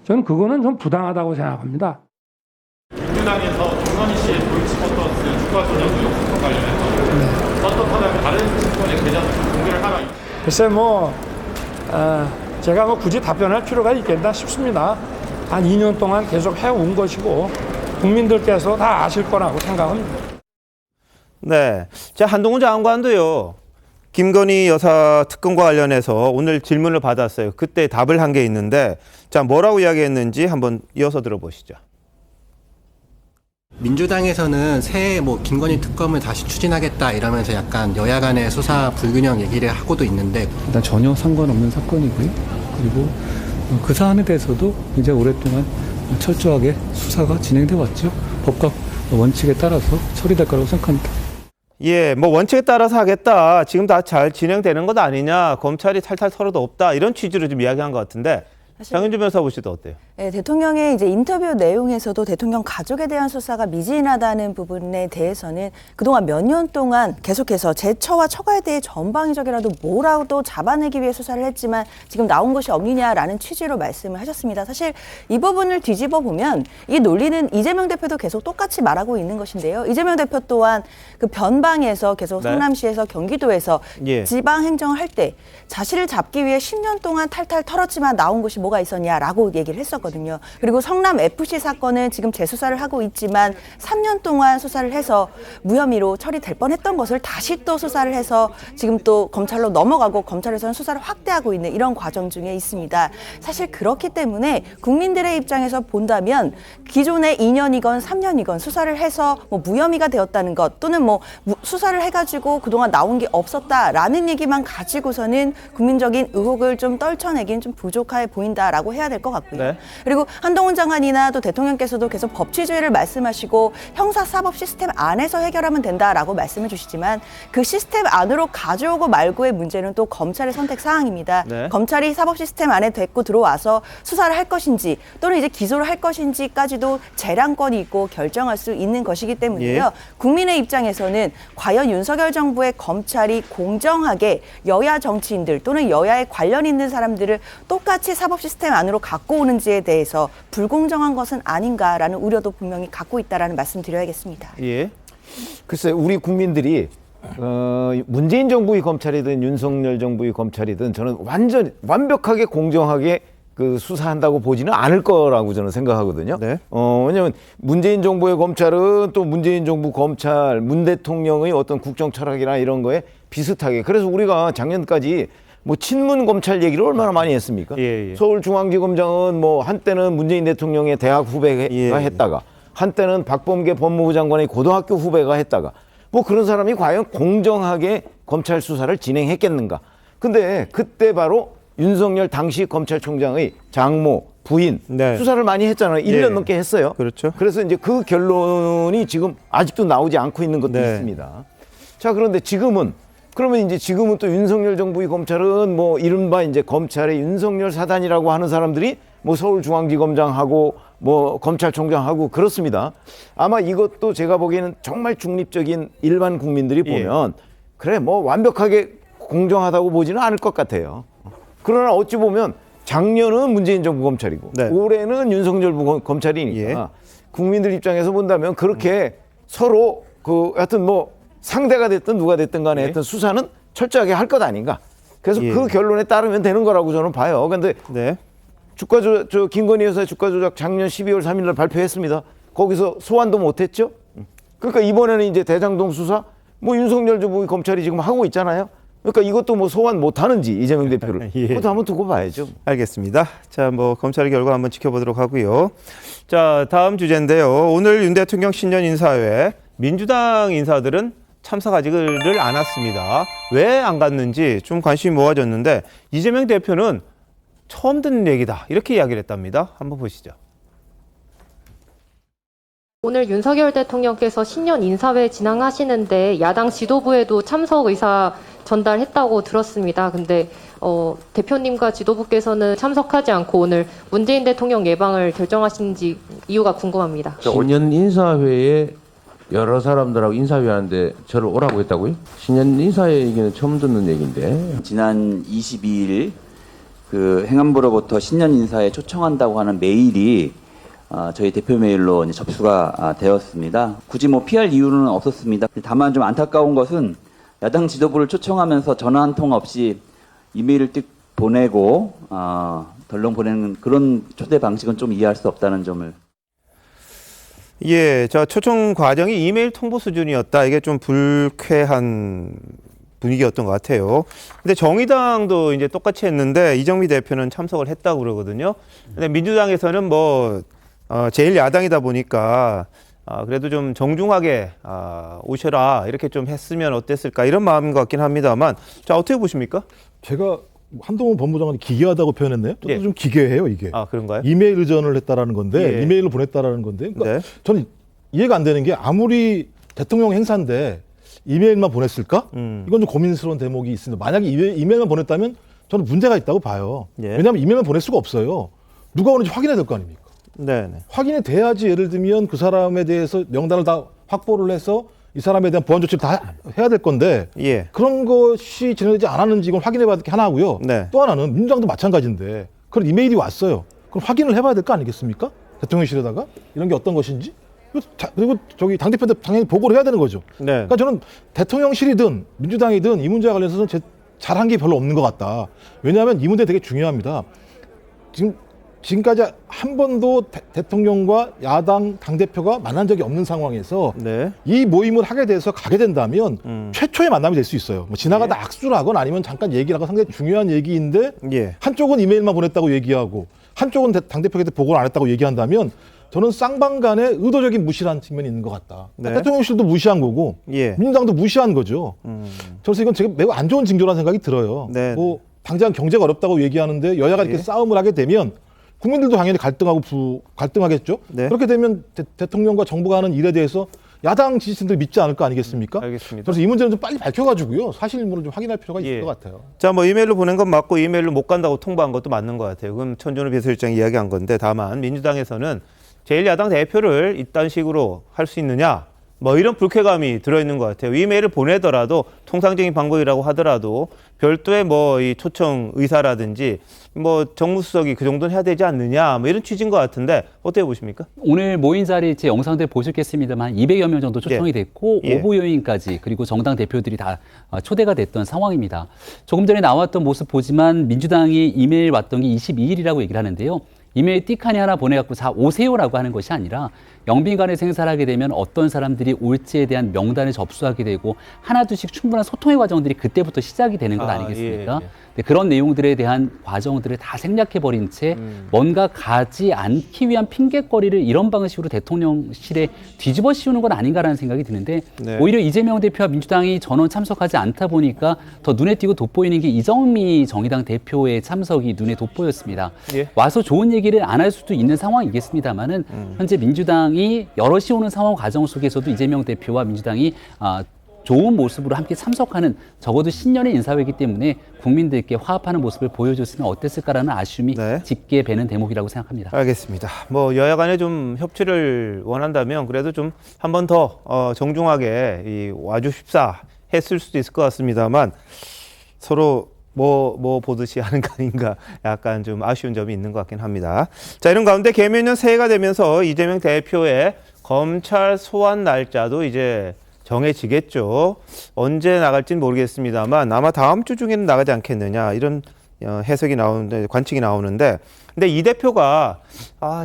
저는 그거는 좀 부당하다고 생각합니다. 민주당에서 김건희 씨의 도이치모터스 주가 조작 의혹 사건 관련해서 떳떳하다면 다른 증권의 계좌도 공개를 하라. 글쎄 제가 굳이 답변할 필요가 있겠나 싶습니다. 한 2년 동안 계속 해온 것이고 국민들께서 다 아실 거라고 생각합니다. 네, 자 한동훈 장관도요. 김건희 여사 특검과 관련해서 오늘 질문을 받았어요. 그때 답을 한 게 있는데 자 뭐라고 이야기했는지 한번 이어서 들어보시죠. 민주당에서는 새해 뭐 김건희 특검을 다시 추진하겠다 이러면서 약간 여야 간의 수사 불균형 얘기를 하고도 있는데 일단 전혀 상관없는 사건이고요. 그리고 그 사안에 대해서도 굉장히 오랫동안 철저하게 수사가 진행돼 왔죠. 법과 원칙에 따라서 처리될 거라고 생각합니다. 예, 뭐 원칙에 따라서 하겠다. 지금 다 잘 진행되는 것 아니냐. 검찰이 탈탈 털어도 없다. 이런 취지로 좀 이야기한 것 같은데 장윤주 변호사 보시도 어때요? 네, 대통령의 이제 인터뷰 내용에서도 대통령 가족에 대한 수사가 미진하다는 부분에 대해서는 그동안 몇 년 동안 계속해서 제 처와 처가에 대해 전방위적이라도 뭐라도 잡아내기 위해 수사를 했지만 지금 나온 것이 없느냐라는 취지로 말씀을 하셨습니다. 사실 이 부분을 뒤집어 보면 이 논리는 이재명 대표도 계속 똑같이 말하고 있는 것인데요. 이재명 대표 또한 그 변방에서 계속 성남시에서 경기도에서 지방 행정을 할 때 자신을 잡기 위해 10년 동안 탈탈 털었지만 나온 것이 뭐가 있었냐라고 얘기를 했었거든요. 그리고 성남 FC 사건은 지금 재수사를 하고 있지만 3년 동안 수사를 해서 무혐의로 처리될 뻔했던 것을 다시 또 수사를 해서 지금 또 검찰로 넘어가고 검찰에서는 수사를 확대하고 있는 이런 과정 중에 있습니다. 사실 그렇기 때문에 국민들의 입장에서 본다면 기존에 2년이건 3년이건 수사를 해서 뭐 무혐의가 되었다는 것 또는 뭐 수사를 해가지고 그동안 나온 게 없었다라는 얘기만 가지고서는 국민적인 의혹을 좀 떨쳐내긴 좀 부족해 보인다라고 해야 될 것 같고요. 그리고 한동훈 장관이나 또 대통령께서도 계속 법치주의를 말씀하시고 형사사법 시스템 안에서 해결하면 된다라고 말씀해 주시지만 그 시스템 안으로 가져오고 말고의 문제는 또 검찰의 선택 사항입니다. 검찰이 사법 시스템 안에 데리고 들어와서 수사를 할 것인지 또는 이제 기소를 할 것인지까지도 재량권이 있고 결정할 수 있는 것이기 때문에요. 국민의 입장에서는 과연 윤석열 정부의 검찰이 공정하게 여야 정치인들 또는 여야에 관련 있는 사람들을 똑같이 사법 시스템 안으로 갖고 오는지에 대해서 불공정한 것은 아닌가라는 우려도 분명히 갖고 있다라는 말씀드려야겠습니다. 예. 글쎄 우리 국민들이 문재인 정부의 검찰이든 윤석열 정부의 검찰이든 저는 완벽하게 공정하게 그 수사한다고 보지는 않을 거라고 저는 생각하거든요. 네. 왜냐하면 문재인 정부의 검찰은 또 문재인 정부 검찰, 문 대통령의 어떤 국정 철학이나 이런 거에 비슷하게. 그래서 우리가 작년까지 뭐 친문 검찰 얘기를 얼마나 많이 했습니까? 예. 서울중앙지검장은 뭐 한때는 문재인 대통령의 대학 후배가 했다가 한때는 박범계 법무부 장관의 고등학교 후배가 했다가 뭐 그런 사람이 과연 공정하게 검찰 수사를 진행했겠는가? 근데 그때 바로 윤석열 당시 검찰총장의 장모, 부인 수사를 많이 했잖아요. 1년 넘게 했어요. 그렇죠. 그래서 이제 그 결론이 지금 아직도 나오지 않고 있는 것도 있습니다. 자, 그런데 지금은 또 윤석열 정부의 검찰은 뭐 이른바 이제 검찰의 윤석열 사단이라고 하는 사람들이 뭐 서울중앙지검장하고 뭐 검찰총장하고 그렇습니다. 아마 이것도 제가 보기에는 정말 중립적인 일반 국민들이 보면 그래 뭐 완벽하게 공정하다고 보지는 않을 것 같아요. 그러나 어찌 보면 작년은 문재인 정부 검찰이고 올해는 윤석열 정부 검찰이니까 국민들 입장에서 본다면 그렇게 서로 하여튼 뭐 상대가 됐든 누가 됐든 간에 하여튼 수사는 철저하게 할 것 아닌가. 그래서 그 결론에 따르면 되는 거라고 저는 봐요. 그런데 김건희 여사의 주가 조작 작년 12월 3일 날 발표했습니다. 거기서 소환도 못했죠. 그러니까 이번에는 이제 대장동 수사 뭐 윤석열 정부의 검찰이 지금 하고 있잖아요. 그러니까 이것도 뭐 소환 못하는지 이재명 대표를 그것도 한번 두고 봐야죠. 알겠습니다. 자, 뭐 검찰의 결과 한번 지켜보도록 하고요. 자, 다음 주제인데요. 오늘 윤 대통령 신년 인사회 민주당 인사들은 참석하지를 않았습니다. 왜 안 갔는지 좀 관심이 모아졌는데 이재명 대표는 처음 듣는 얘기다 이렇게 이야기를 했답니다. 한번 보시죠. 오늘 윤석열 대통령께서 신년 인사회 진행하시는데 야당 지도부에도 참석 의사 전달했다고 들었습니다. 근데 대표님과 지도부께서는 참석하지 않고 오늘 문재인 대통령 예방을 결정하신지 이유가 궁금합니다. 신년 인사회에 여러 사람들하고 인사회하는데 저를 오라고 했다고요? 신년 인사회 얘기는 처음 듣는 얘기인데. 지난 22일 그 행안부로부터 신년 인사에 초청한다고 하는 메일이 저희 대표 메일로 이제 접수가 되었습니다. 굳이 뭐 피할 이유는 없었습니다. 다만 좀 안타까운 것은 야당 지도부를 초청하면서 전화 한 통 없이 이메일을 띡 보내고 덜렁 보내는 그런 초대 방식은 좀 이해할 수 없다는 점을. 예, 저 초청 과정이 이메일 통보 수준이었다. 이게 좀 불쾌한 분위기였던 것 같아요. 근데 정의당도 이제 똑같이 했는데 이정미 대표는 참석을 했다고 그러거든요. 근데 민주당에서는 뭐 제일 야당이다 보니까 그래도 좀 정중하게 오셔라 이렇게 좀 했으면 어땠을까 이런 마음인 것 같긴 합니다만 자 어떻게 보십니까? 제가 한동훈 법무장관이 기괴하다고 표현했네요. 저도 좀 기괴해요 이게. 아 그런가요? 이메일 의전을 했다라는 건데 이메일로 보냈다라는 건데. 그러니까 저는 이해가 안 되는 게 아무리 대통령 행사인데 이메일만 보냈을까? 이건 좀 고민스러운 대목이 있습니다. 만약에 이메일만 보냈다면 저는 문제가 있다고 봐요. 왜냐하면 이메일만 보낼 수가 없어요. 누가 오는지 확인해야 될 거 아닙니까? 확인이 돼야지 예를 들면 그 사람에 대해서 명단을 다 확보를 해서 이 사람에 대한 보안 조치를 다 해야 될 건데 그런 것이 진행되지 않았는지 이건 확인해 봐야 될 게 하나고요. 또 하나는 민주당도 마찬가지인데 그런 이메일이 왔어요. 그럼 확인을 해봐야 될 거 아니겠습니까? 대통령실에다가 이런 게 어떤 것인지. 그리고 저기 당대표한테 당연히 보고를 해야 되는 거죠. 그러니까 저는 대통령실이든 민주당이든 이 문제와 관련해서는 잘한 게 별로 없는 것 같다. 왜냐하면 이 문제 되게 중요합니다. 지금까지 한 번도 대통령과 야당 당대표가 만난 적이 없는 상황에서 이 모임을 하게 돼서 가게 된다면 최초의 만남이 될 수 있어요. 뭐 지나가다 악수를 하건 아니면 잠깐 얘기를 하건 상당히 중요한 얘기인데 한쪽은 이메일만 보냈다고 얘기하고 한쪽은 당대표한테 보고를 안 했다고 얘기한다면 저는 쌍방간에 의도적인 무시라는 측면이 있는 것 같다. 대통령실도 무시한 거고 민주당도 무시한 거죠. 그래서 이건 제가 매우 안 좋은 징조라는 생각이 들어요. 뭐 당장 경제가 어렵다고 얘기하는데 여야가 이렇게 싸움을 하게 되면 국민들도 당연히 갈등하겠죠. 그렇게 되면 대통령과 정부가 하는 일에 대해서 야당 지지층들 믿지 않을 거 아니겠습니까? 알겠습니다. 그래서 이 문제는 좀 빨리 밝혀가지고요. 사실 인물을 좀 확인할 필요가 있을 것 같아요. 자, 뭐 이메일로 보낸 건 맞고 이메일로 못 간다고 통보한 것도 맞는 것 같아요. 그럼 천준호 비서실장이 이야기한 건데 다만 민주당에서는 제1야당 대표를 이딴 식으로 할 수 있느냐 뭐 이런 불쾌감이 들어있는 것 같아요. 이메일을 보내더라도 통상적인 방법이라고 하더라도 별도의 뭐 이 초청 의사라든지 뭐 정무수석이 그 정도는 해야 되지 않느냐 뭐 이런 취지인 것 같은데 어떻게 보십니까? 오늘 모인 자리 제 영상들 보셨겠습니다만 200여 명 정도 초청이 됐고 오보 요인까지 그리고 정당 대표들이 다 초대가 됐던 상황입니다. 조금 전에 나왔던 모습 보지만 민주당이 이메일 왔던 게 22일이라고 얘기를 하는데요. 이메일 띡하니 하나 보내갖고 자 오세요라고 하는 것이 아니라 영빈관에 생사를 하게 되면 어떤 사람들이 올지에 대한 명단을 접수하게 되고 하나둘씩 충분한 소통의 과정들이 그때부터 시작이 되는 것 아니겠습니까? 근데 그런 내용들에 대한 과정들을 다 생략해버린 채 뭔가 가지 않기 위한 핑계거리를 이런 방식으로 대통령실에 뒤집어 씌우는 건 아닌가라는 생각이 드는데 오히려 이재명 대표와 민주당이 전원 참석하지 않다 보니까 더 눈에 띄고 돋보이는 게 이정미 정의당 대표의 참석이 눈에 돋보였습니다. 와서 좋은 얘기를 안 할 수도 있는 상황이겠습니다만은 현재 민주당이 여럿이 오는 상황 과정 속에서도 이재명 대표와 민주당이 좋은 모습으로 함께 참석하는 적어도 신년의 인사회이기 때문에 국민들께 화합하는 모습을 보여줬으면 어땠을까라는 아쉬움이 짙게 배는 대목이라고 생각합니다. 알겠습니다. 뭐 여야 간에 좀 협치를 원한다면 그래도 좀 한 번 더 정중하게 와주십사 했을 수도 있을 것 같습니다만 서로 뭐 보듯이 하는 거 아닌가 약간 좀 아쉬운 점이 있는 것 같긴 합니다. 자, 이런 가운데 개묘년 새해가 되면서 이재명 대표의 검찰 소환 날짜도 이제 정해지겠죠. 언제 나갈지는 모르겠습니다만 아마 다음 주 중에는 나가지 않겠느냐 이런 해석이 나오는데 관측이 나오는데 근데 이 대표가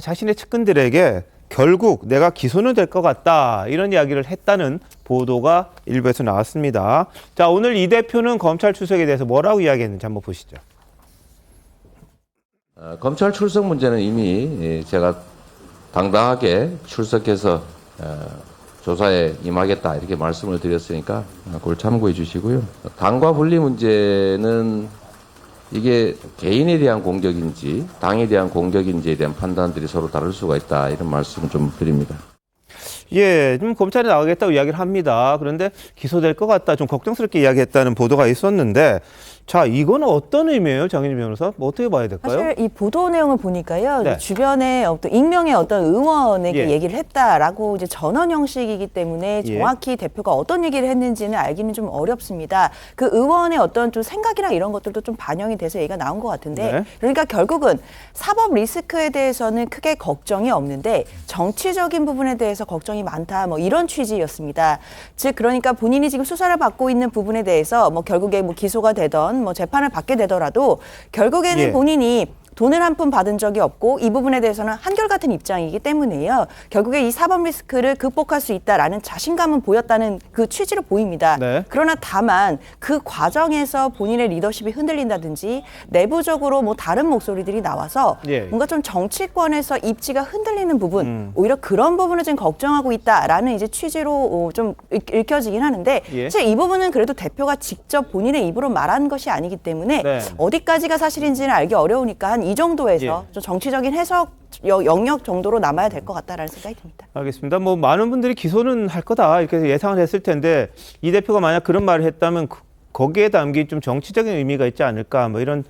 자신의 측근들에게 결국 내가 기소는 될 것 같다 이런 이야기를 했다는 보도가 일부에서 나왔습니다. 자, 오늘 이 대표는 검찰 출석에 대해서 뭐라고 이야기했는지 한번 보시죠. 검찰 출석 문제는 이미 제가 당당하게 출석해서 조사에 임하겠다 이렇게 말씀을 드렸으니까 그걸 참고해 주시고요. 당과 분리 문제는 이게 개인에 대한 공격인지 당에 대한 공격인지에 대한 판단들이 서로 다를 수가 있다 이런 말씀을 좀 드립니다. 좀 검찰에 나가겠다고 이야기를 합니다. 그런데 기소될 것 같다 좀 걱정스럽게 이야기했다는 보도가 있었는데 자, 이거는 어떤 의미예요, 장윤희 변호사? 뭐 어떻게 봐야 될까요? 사실 이 보도 내용을 보니까요, 주변에 어떤 익명의 어떤 의원에게 얘기를 했다라고 이제 전원 형식이기 때문에 정확히 대표가 어떤 얘기를 했는지는 알기는 좀 어렵습니다. 그 의원의 어떤 좀 생각이나 이런 것들도 좀 반영이 돼서 얘기가 나온 것 같은데, 그러니까 결국은 사법 리스크에 대해서는 크게 걱정이 없는데 정치적인 부분에 대해서 걱정이 많다, 뭐 이런 취지였습니다. 즉 그러니까 본인이 지금 수사를 받고 있는 부분에 대해서 뭐 결국에 뭐 기소가 되던 뭐 재판을 받게 되더라도 결국에는 본인이 돈을 한 푼 받은 적이 없고 이 부분에 대해서는 한결같은 입장이기 때문에요. 결국에 이 사법 리스크를 극복할 수 있다라는 자신감은 보였다는 그 취지로 보입니다. 그러나 다만 그 과정에서 본인의 리더십이 흔들린다든지 내부적으로 뭐 다른 목소리들이 나와서 뭔가 좀 정치권에서 입지가 흔들리는 부분, 오히려 그런 부분을 좀 걱정하고 있다라는 이제 취지로 좀 읽혀지긴 하는데 사실 이 부분은 그래도 대표가 직접 본인의 입으로 말한 것이 아니기 때문에 어디까지가 사실인지는 알기 어려우니까 한 이 정도에서 좀 정치적인 해석 영역 정도로 남아야 될 것 같다라는 생각이 듭니다. 알겠습니다. 뭐 많은 분들이 기소는 할 거다 이렇게 예상을 했을 텐데 이 대표가 만약 그런 말을 했다면 거기에 담긴 좀 정치적인 의미가 있지 않을까 뭐 이런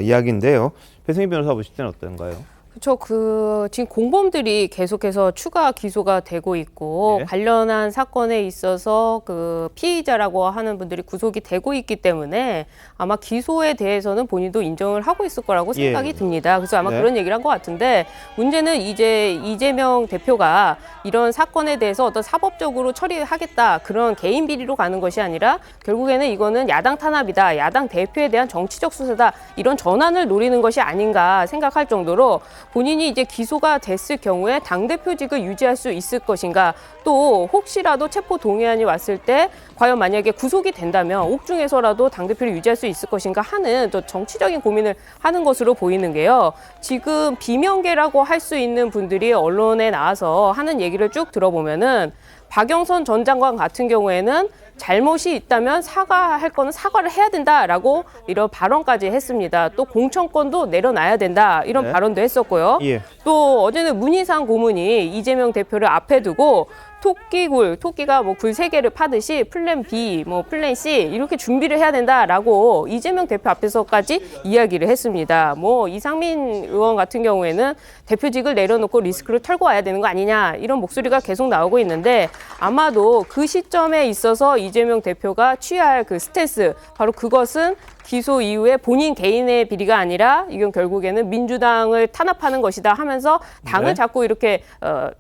이야기인데요. 배승희 변호사 보실 때는 어떤가요? 그렇죠. 지금 공범들이 계속해서 추가 기소가 되고 있고 관련한 사건에 있어서 그 피의자라고 하는 분들이 구속이 되고 있기 때문에 아마 기소에 대해서는 본인도 인정을 하고 있을 거라고 생각이 듭니다. 그래서 아마 그런 얘기를 한 것 같은데 문제는 이제 이재명 대표가 이런 사건에 대해서 어떤 사법적으로 처리하겠다 그런 개인 비리로 가는 것이 아니라 결국에는 이거는 야당 탄압이다, 야당 대표에 대한 정치적 수사다 이런 전환을 노리는 것이 아닌가 생각할 정도로 본인이 이제 기소가 됐을 경우에 당대표직을 유지할 수 있을 것인가, 또 혹시라도 체포 동의안이 왔을 때 과연 만약에 구속이 된다면 옥중에서라도 당대표를 유지할 수 있을 것인가 하는 또 정치적인 고민을 하는 것으로 보이는 게요. 지금 비명계라고 할 수 있는 분들이 언론에 나와서 하는 얘기를 쭉 들어보면은 박영선 전 장관 같은 경우에는 잘못이 있다면 사과할 거는 사과를 해야 된다라고 이런 발언까지 했습니다. 또 공천권도 내려놔야 된다 이런 발언도 했었고요. 또 어제는 문희상 고문이 이재명 대표를 앞에 두고 토끼가 뭐 굴 3개를 파듯이 플랜 B, 뭐 플랜 C 이렇게 준비를 해야 된다라고 이재명 대표 앞에서까지 이야기를 했습니다. 뭐 이상민 의원 같은 경우에는 대표직을 내려놓고 리스크를 털고 와야 되는 거 아니냐 이런 목소리가 계속 나오고 있는데 아마도 그 시점에 있어서 이재명 대표가 취해야 할 그 스탠스, 바로 그것은 기소 이후에 본인 개인의 비리가 아니라 이건 결국에는 민주당을 탄압하는 것이다 하면서 당을 네. 자꾸 이렇게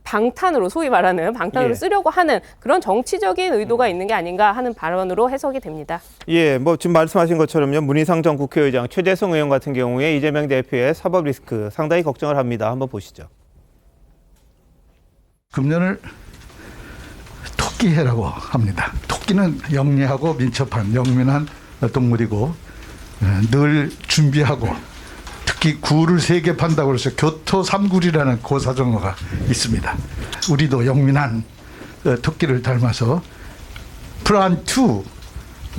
방탄으로, 소위 말하는 방탄으로 예. 쓰려고 하는 그런 정치적인 의도가 있는 게 아닌가 하는 발언으로 해석이 됩니다. 예, 뭐 지금 말씀하신 것처럼요. 문희상 전 국회의장, 최재성 의원 같은 경우에 이재명 대표의 사법 리스크 상당히 걱정을 합니다. 한번 보시죠. 금년을 토끼해라고 합니다. 토끼는 영리하고 민첩한 영민한 동물이고 늘 준비하고 특히 굴을 3개 판다고 해서 교토 3굴이라는 고사정어가 있습니다. 우리도 영민한 토끼를 닮아서 플랜 2,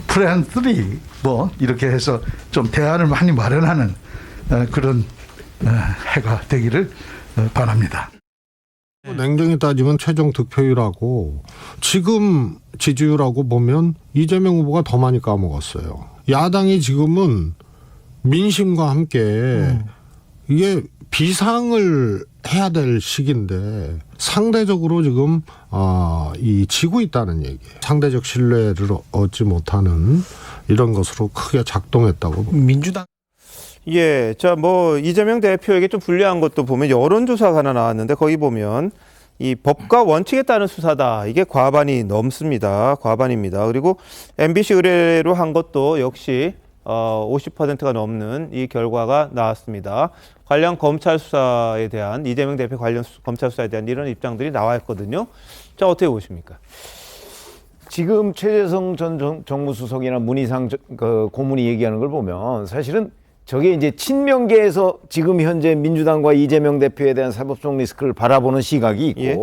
플랜 3 뭐 이렇게 해서 좀 대안을 많이 마련하는 그런 해가 되기를 바랍니다. 냉정히 따지면 최종 득표율하고 지금 지지율하고 보면 이재명 후보가 더 많이 까먹었어요. 야당이 지금은 민심과 함께 이게 비상을 해야 될 시기인데 상대적으로 지금 이 지고 있다는 얘기예요. 상대적 신뢰를 얻지 못하는 이런 것으로 크게 작동했다고. 민주당. 예, 자, 뭐 이재명 대표에게 좀 불리한 것도 보면 여론조사가 하나 나왔는데 거기 보면 이 법과 원칙에 따른 수사다. 이게 과반이 넘습니다. 과반입니다. 그리고 MBC 의뢰로 한 것도 역시 50%가 넘는 이 결과가 나왔습니다. 관련 검찰 수사에 대한 이재명 대표 관련 검찰 수사에 대한 이런 입장들이 나와 있거든요. 자, 어떻게 보십니까? 지금 최재성 전 정무수석이나 문희상 고문이 얘기하는 걸 보면 사실은 저게 이제 친명계에서 지금 현재 민주당과 이재명 대표에 대한 사법적 리스크를 바라보는 시각이 있고 예.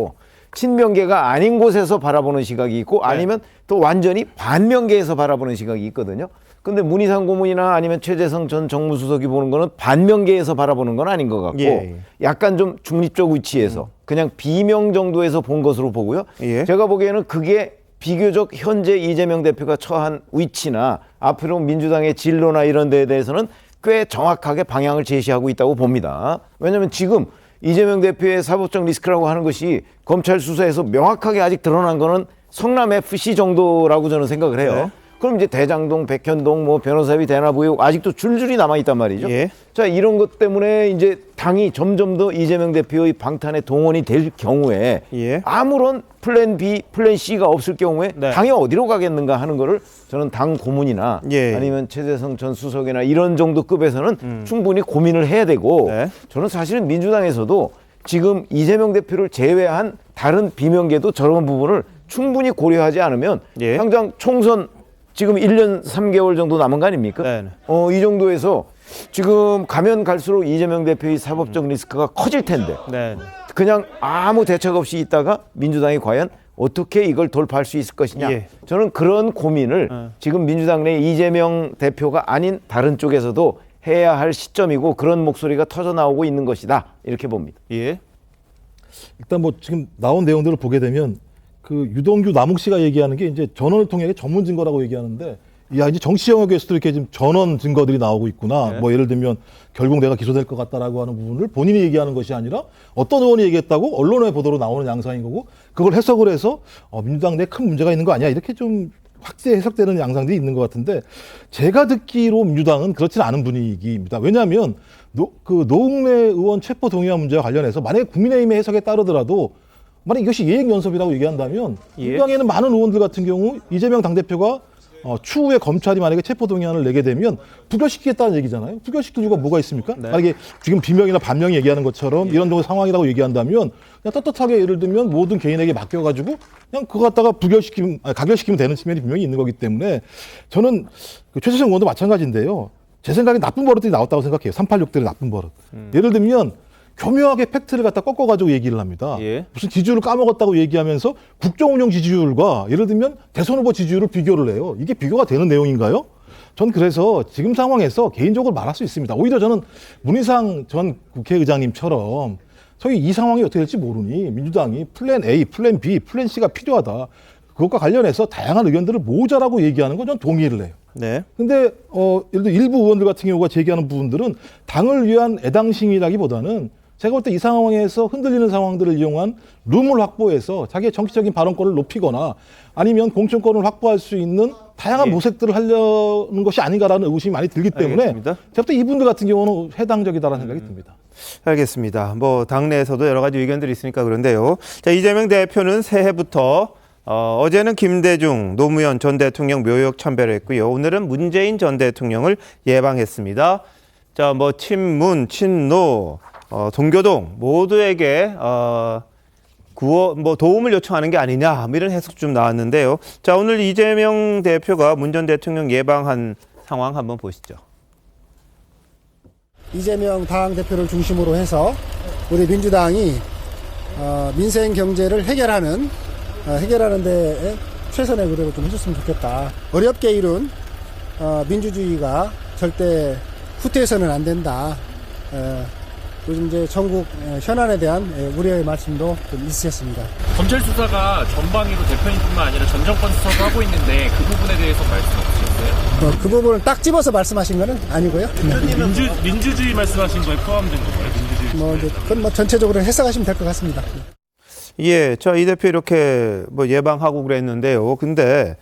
친명계가 아닌 곳에서 바라보는 시각이 있고 아니면 또 완전히 반명계에서 바라보는 시각이 있거든요. 근데 문희상 고문이나 아니면 최재성 전 정무수석이 보는 거는 반명계에서 바라보는 건 아닌 것 같고 예. 약간 좀 중립적 위치에서 그냥 비명 정도에서 본 것으로 보고요. 예. 제가 보기에는 그게 비교적 현재 이재명 대표가 처한 위치나 앞으로 민주당의 진로나 이런 데에 대해서는 꽤 정확하게 방향을 제시하고 있다고 봅니다. 왜냐하면 지금 이재명 대표의 사법적 리스크라고 하는 것이 검찰 수사에서 명확하게 아직 드러난 거는 성남 FC 정도라고 저는 생각을 해요. 네. 그럼 이제 대장동, 백현동, 뭐 변호사비 대납 의혹 아직도 줄줄이 남아 있단 말이죠. 예. 자, 이런 것 때문에 이제 당이 점점 더 이재명 대표의 방탄에 동원이 될 경우에 예. 아무런 플랜 B, 플랜 C가 없을 경우에 네. 당이 어디로 가겠는가 하는 거를 저는 당 고문이나 예. 아니면 최재성 전 수석이나 이런 정도 급에서는 충분히 고민을 해야 되고 네. 저는 사실은 민주당에서도 지금 이재명 대표를 제외한 다른 비명계도 저런 부분을 충분히 고려하지 않으면 예. 당장 총선 지금 1년 3개월 정도 남은 거 아닙니까? 네. 이 정도에서 지금 가면 갈수록 이재명 대표의 사법적 리스크가 커질 텐데 네. 그냥 아무 대책 없이 있다가 민주당이 과연 어떻게 이걸 돌파할 수 있을 것이냐. 예. 저는 그런 고민을 지금 민주당 내 이재명 대표가 아닌 다른 쪽에서도 해야 할 시점이고 그런 목소리가 터져 나오고 있는 것이다. 이렇게 봅니다. 예. 일단 뭐 지금 나온 내용들을 보게 되면 그 유동규 남욱 씨가 얘기하는 게 이제 전원을 통해 전문 증거라고 얘기하는데 야 이제 정치 영역에서도 이렇게 지금 전원 증거들이 나오고 있구나. 네. 뭐 예를 들면 결국 내가 기소될 것 같다라고 하는 부분을 본인이 얘기하는 것이 아니라 어떤 의원이 얘기했다고 언론의 보도로 나오는 양상인 거고 그걸 해석을 해서 민주당 내에 큰 문제가 있는 거 아니야 이렇게 좀 확대 해석되는 양상들이 있는 것 같은데 제가 듣기로 민주당은 그렇지는 않은 분위기입니다. 왜냐하면 노웅래 의원 체포 동의안 문제와 관련해서 만약에 국민의힘의 해석에 따르더라도 만약 이것이 예행연습이라고 얘기한다면 민주당에는 많은 의원들 같은 경우 이재명 당대표가 추후에 검찰이 만약에 체포동의안을 내게 되면 부결시키겠다는 얘기잖아요. 부결시킬 이유가 뭐가 있습니까? 네. 만약에 지금 비명이나 반명이 얘기하는 것처럼 이런 정도 상황이라고 얘기한다면 그냥 떳떳하게 예를 들면 모든 개인에게 맡겨가지고 그냥 그거 갖다가 가결시키면 되는 측면이 분명히 있는 거기 때문에 저는 최재성 의원도 마찬가지인데요. 제 생각에 나쁜 버릇들이 나왔다고 생각해요. 386들의 나쁜 버릇. 예를 들면 교묘하게 팩트를 갖다 꺾어가지고 얘기를 합니다. 예. 무슨 지지율을 까먹었다고 얘기하면서 국정운영 지지율과 예를 들면 대선 후보 지지율을 비교를 해요. 이게 비교가 되는 내용인가요? 전 그래서 지금 상황에서 개인적으로 말할 수 있습니다. 오히려 저는 문희상 전 국회의장님처럼 저희 이 상황이 어떻게 될지 모르니 민주당이 플랜 A, 플랜 B, 플랜 C가 필요하다. 그것과 관련해서 다양한 의견들을 모자라고 얘기하는 건 전 동의를 해요. 네. 근데 예를 들어 일부 의원들 같은 경우가 제기하는 부분들은 당을 위한 애당심이라기보다는 제가 볼 때 이 상황에서 흔들리는 상황들을 이용한 룸을 확보해서 자기의 정치적인 발언권을 높이거나 아니면 공천권을 확보할 수 있는 다양한 모색들을 하려는 것이 아닌가라는 의구심이 많이 들기 때문에 알겠습니다. 제가 볼 때 이분들 같은 경우는 해당적이다라는 생각이 듭니다. 알겠습니다. 뭐 당내에서도 여러 가지 의견들이 있으니까 그런데요. 자, 이재명 대표는 새해부터 어제는 김대중 노무현 전 대통령 묘역 참배를 했고요. 오늘은 문재인 전 대통령을 예방했습니다. 자, 뭐 친문, 친노, 동교동 모두에게 도움을 요청하는 게 아니냐 뭐 이런 해석 좀 나왔는데요. 자, 오늘 이재명 대표가 문 전 대통령 예방한 상황 한번 보시죠. 이재명 당대표를 중심으로 해서 우리 민주당이 민생 경제를 해결하는 데에 최선의 노력을 좀 해줬으면 좋겠다. 어렵게 이룬 민주주의가 절대 후퇴해서는 안 된다. 요즘 이제 전국 현안에 대한 우려의 말씀도 좀 있으셨습니다. 검찰 수사가 전방위로 대표님뿐만 아니라 전 정권 수사도 하고 있는데 그 부분에 대해서 말씀 없으셨어요? 그 부분을 딱 집어서 말씀하신 거는 아니고요. 민주주의 말씀하신 거에 포함된 건가요? 민주주의. 그건 전체적으로 해석하시면 될 것 같습니다. 예, 자, 이 대표 이렇게 예방하고 그랬는데요. 근데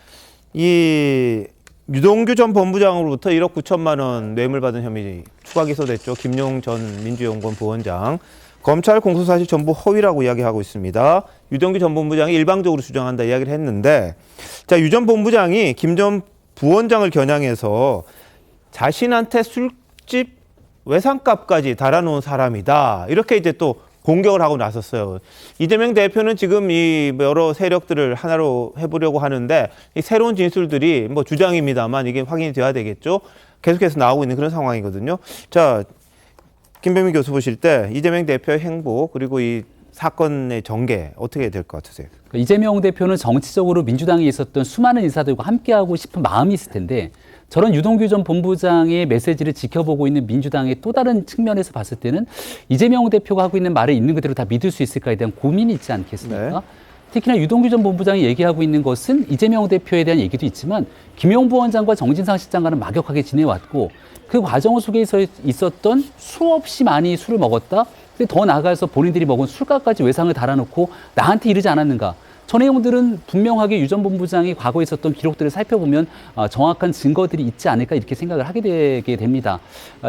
이 유동규 전 본부장으로부터 1억 9천만 원 뇌물 받은 혐의 추가 기소됐죠. 김용 전 민주연구원 부원장. 검찰 공소사실 전부 허위라고 이야기하고 있습니다. 유동규 전 본부장이 일방적으로 주장한다 이야기를 했는데, 자, 유 전 본부장이 김 전 부원장을 겨냥해서 자신한테 술집 외상값까지 달아놓은 사람이다. 이렇게 이제 또 공격을 하고 나섰어요. 이재명 대표는 지금 이 여러 세력들을 하나로 해보려고 하는데 이 새로운 진술들이 주장입니다만 이게 확인이 돼야 되겠죠. 계속해서 나오고 있는 그런 상황이거든요. 자, 김병민 교수 보실 때 이재명 대표의 행보 그리고 이 사건의 전개 어떻게 될 것 같으세요? 이재명 대표는 정치적으로 민주당에 있었던 수많은 인사들과 함께하고 싶은 마음이 있을 텐데 저런 유동규 전 본부장의 메시지를 지켜보고 있는 민주당의 또 다른 측면에서 봤을 때는 이재명 대표가 하고 있는 말을 있는 그대로 다 믿을 수 있을까에 대한 고민이 있지 않겠습니까? 네. 특히나 유동규 전 본부장이 얘기하고 있는 것은 이재명 대표에 대한 얘기도 있지만 김용 부원장과 정진상 실장과는 막역하게 지내왔고 그 과정 속에 있었던 수없이 많이 술을 먹었다. 근데 더 나아가서 본인들이 먹은 술값까지 외상을 달아놓고 나한테 이르지 않았는가. 저 내용들은 분명하게 유 전 본부장이 과거에 있었던 기록들을 살펴보면 정확한 증거들이 있지 않을까 이렇게 생각을 하게 되게 됩니다.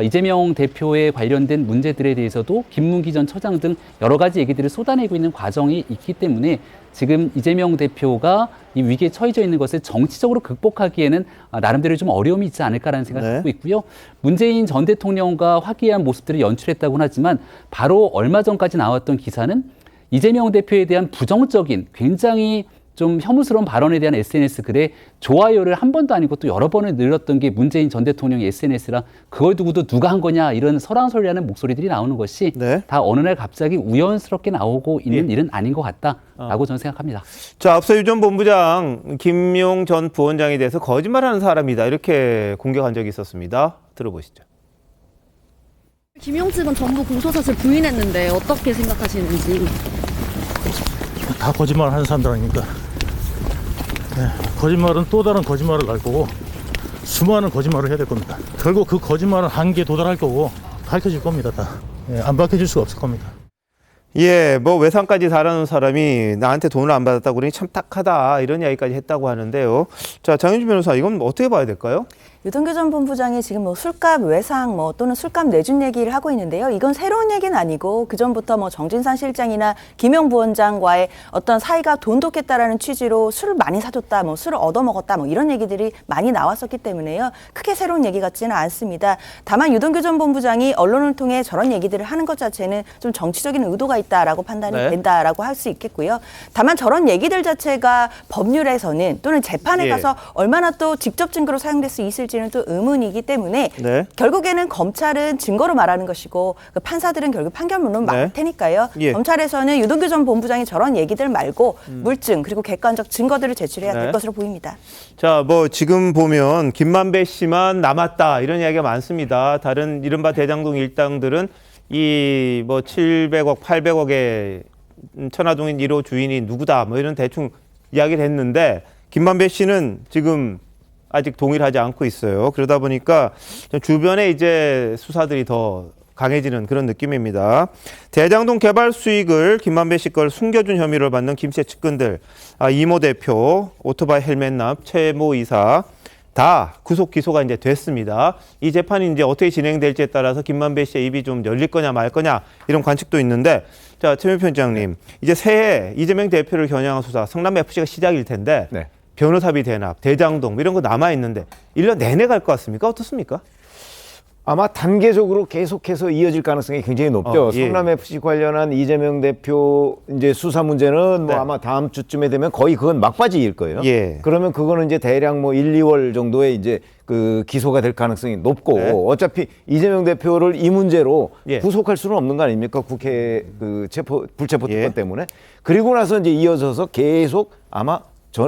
이재명 대표에 관련된 문제들에 대해서도 김문기 전 처장 등 여러 가지 얘기들을 쏟아내고 있는 과정이 있기 때문에 지금 이재명 대표가 이 위기에 처해져 있는 것을 정치적으로 극복하기에는 나름대로 좀 어려움이 있지 않을까라는 생각을 하고 있고요. 문재인 전 대통령과 화기애애한 모습들을 연출했다고는 하지만 바로 얼마 전까지 나왔던 기사는 이재명 대표에 대한 부정적인 굉장히 좀 혐오스러운 발언에 대한 SNS 글에 좋아요를 한 번도 아니고 또 여러 번을 늘렸던 게 문재인 전 대통령의 SNS라 그걸 두고도 누가 한 거냐 이런 설왕설래하는 목소리들이 나오는 것이 다 어느 날 갑자기 우연스럽게 나오고 있는 일은 아닌 것 같다라고 저는 생각합니다. 자, 앞서 유 전 본부장 김용 전 부원장에 대해서 거짓말하는 사람이다 이렇게 공격한 적이 있었습니다. 들어보시죠. 김용 측은 전부 공소사실 부인했는데 어떻게 생각하시는지. 다 거짓말 하는 사람들 아닙니까? 네, 거짓말은 또 다른 거짓말을 갈 거고 수많은 거짓말을 해야 될 겁니다. 결국 그 거짓말은 한계에 도달할 거고 밝혀질 겁니다. 다. 네, 안 밝혀질 수가 없을 겁니다. 예, 외상까지 달아놓은 사람이 나한테 돈을 안 받았다고 그러니 참 딱하다 이런 이야기까지 했다고 하는데요. 자, 장윤주 변호사 이건 어떻게 봐야 될까요? 유동규 전 본부장이 지금 술값 외상 또는 술값 내준 얘기를 하고 있는데요. 이건 새로운 얘기는 아니고 그전부터 정진상 실장이나 김용 부원장과의 어떤 사이가 돈독했다라는 취지로 술을 많이 사줬다, 술을 얻어먹었다 이런 얘기들이 많이 나왔었기 때문에요. 크게 새로운 얘기 같지는 않습니다. 다만 유동규 전 본부장이 언론을 통해 저런 얘기들을 하는 것 자체는 좀 정치적인 의도가 있다라고 판단이 된다라고 할 수 있겠고요. 다만 저런 얘기들 자체가 법률에서는 또는 재판에 가서 얼마나 또 직접 증거로 사용될 수 있을지는 또 의문이기 때문에 결국에는 검찰은 증거로 말하는 것이고 판사들은 결국 판결문으로 말할 테니까요. 검찰에서는 유동규 전 본부장이 저런 얘기들 말고 물증 그리고 객관적 증거들을 제출해야 될 것으로 보입니다. 자, 지금 보면 김만배 씨만 남았다 이런 이야기가 많습니다. 다른 이른바 대장동 일당들은 이 700억, 800억의 천화동인 1호 주인이 누구다 이런 대충 이야기를 했는데 김만배 씨는 지금 아직 동의를 하지 않고 있어요. 그러다 보니까 주변에 이제 수사들이 더 강해지는 그런 느낌입니다. 대장동 개발 수익을 김만배 씨 걸 숨겨준 혐의를 받는 김씨 측근들, 이모 대표, 오토바이 헬멧 납, 최모 이사 다 구속 기소가 이제 됐습니다. 이 재판이 이제 어떻게 진행될지에 따라서 김만배 씨의 입이 좀 열릴 거냐 말 거냐 이런 관측도 있는데, 자, 최민표 편장님, 이제 새해 이재명 대표를 겨냥한 수사 성남 FC가 시작일 텐데 변호사비 대납, 대장동 이런 거 남아 있는데 1년 내내 갈 것 같습니까? 어떻습니까? 아마 단계적으로 계속해서 이어질 가능성이 굉장히 높죠. 예. 성남 FC 관련한 이재명 대표 이제 수사 문제는 뭐 아마 다음 주쯤에 되면 거의 그건 막바지일 거예요. 예. 그러면 그거는 이제 대략 뭐 1, 2월 정도에 이제 그 기소가 될 가능성이 높고 어차피 이재명 대표를 이 문제로 구속할 수는 없는 거 아닙니까? 국회 그 불체포 특권 때문에. 그리고 나서 이제 이어져서 계속 아마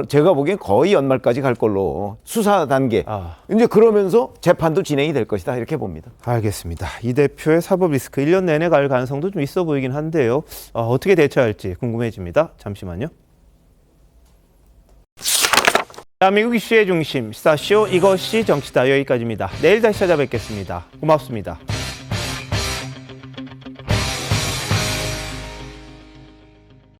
제가 보기엔 거의 연말까지 갈 걸로 수사 단계. 이제 그러면서 재판도 진행이 될 것이다 이렇게 봅니다. 알겠습니다. 이 대표의 사법 리스크 1년 내내 갈 가능성도 좀 있어 보이긴 한데요. 어떻게 대처할지 궁금해집니다. 잠시만요. 대한민국 이슈의 중심 시사쇼 이것이 정치다 여기까지입니다. 내일 다시 찾아뵙겠습니다. 고맙습니다.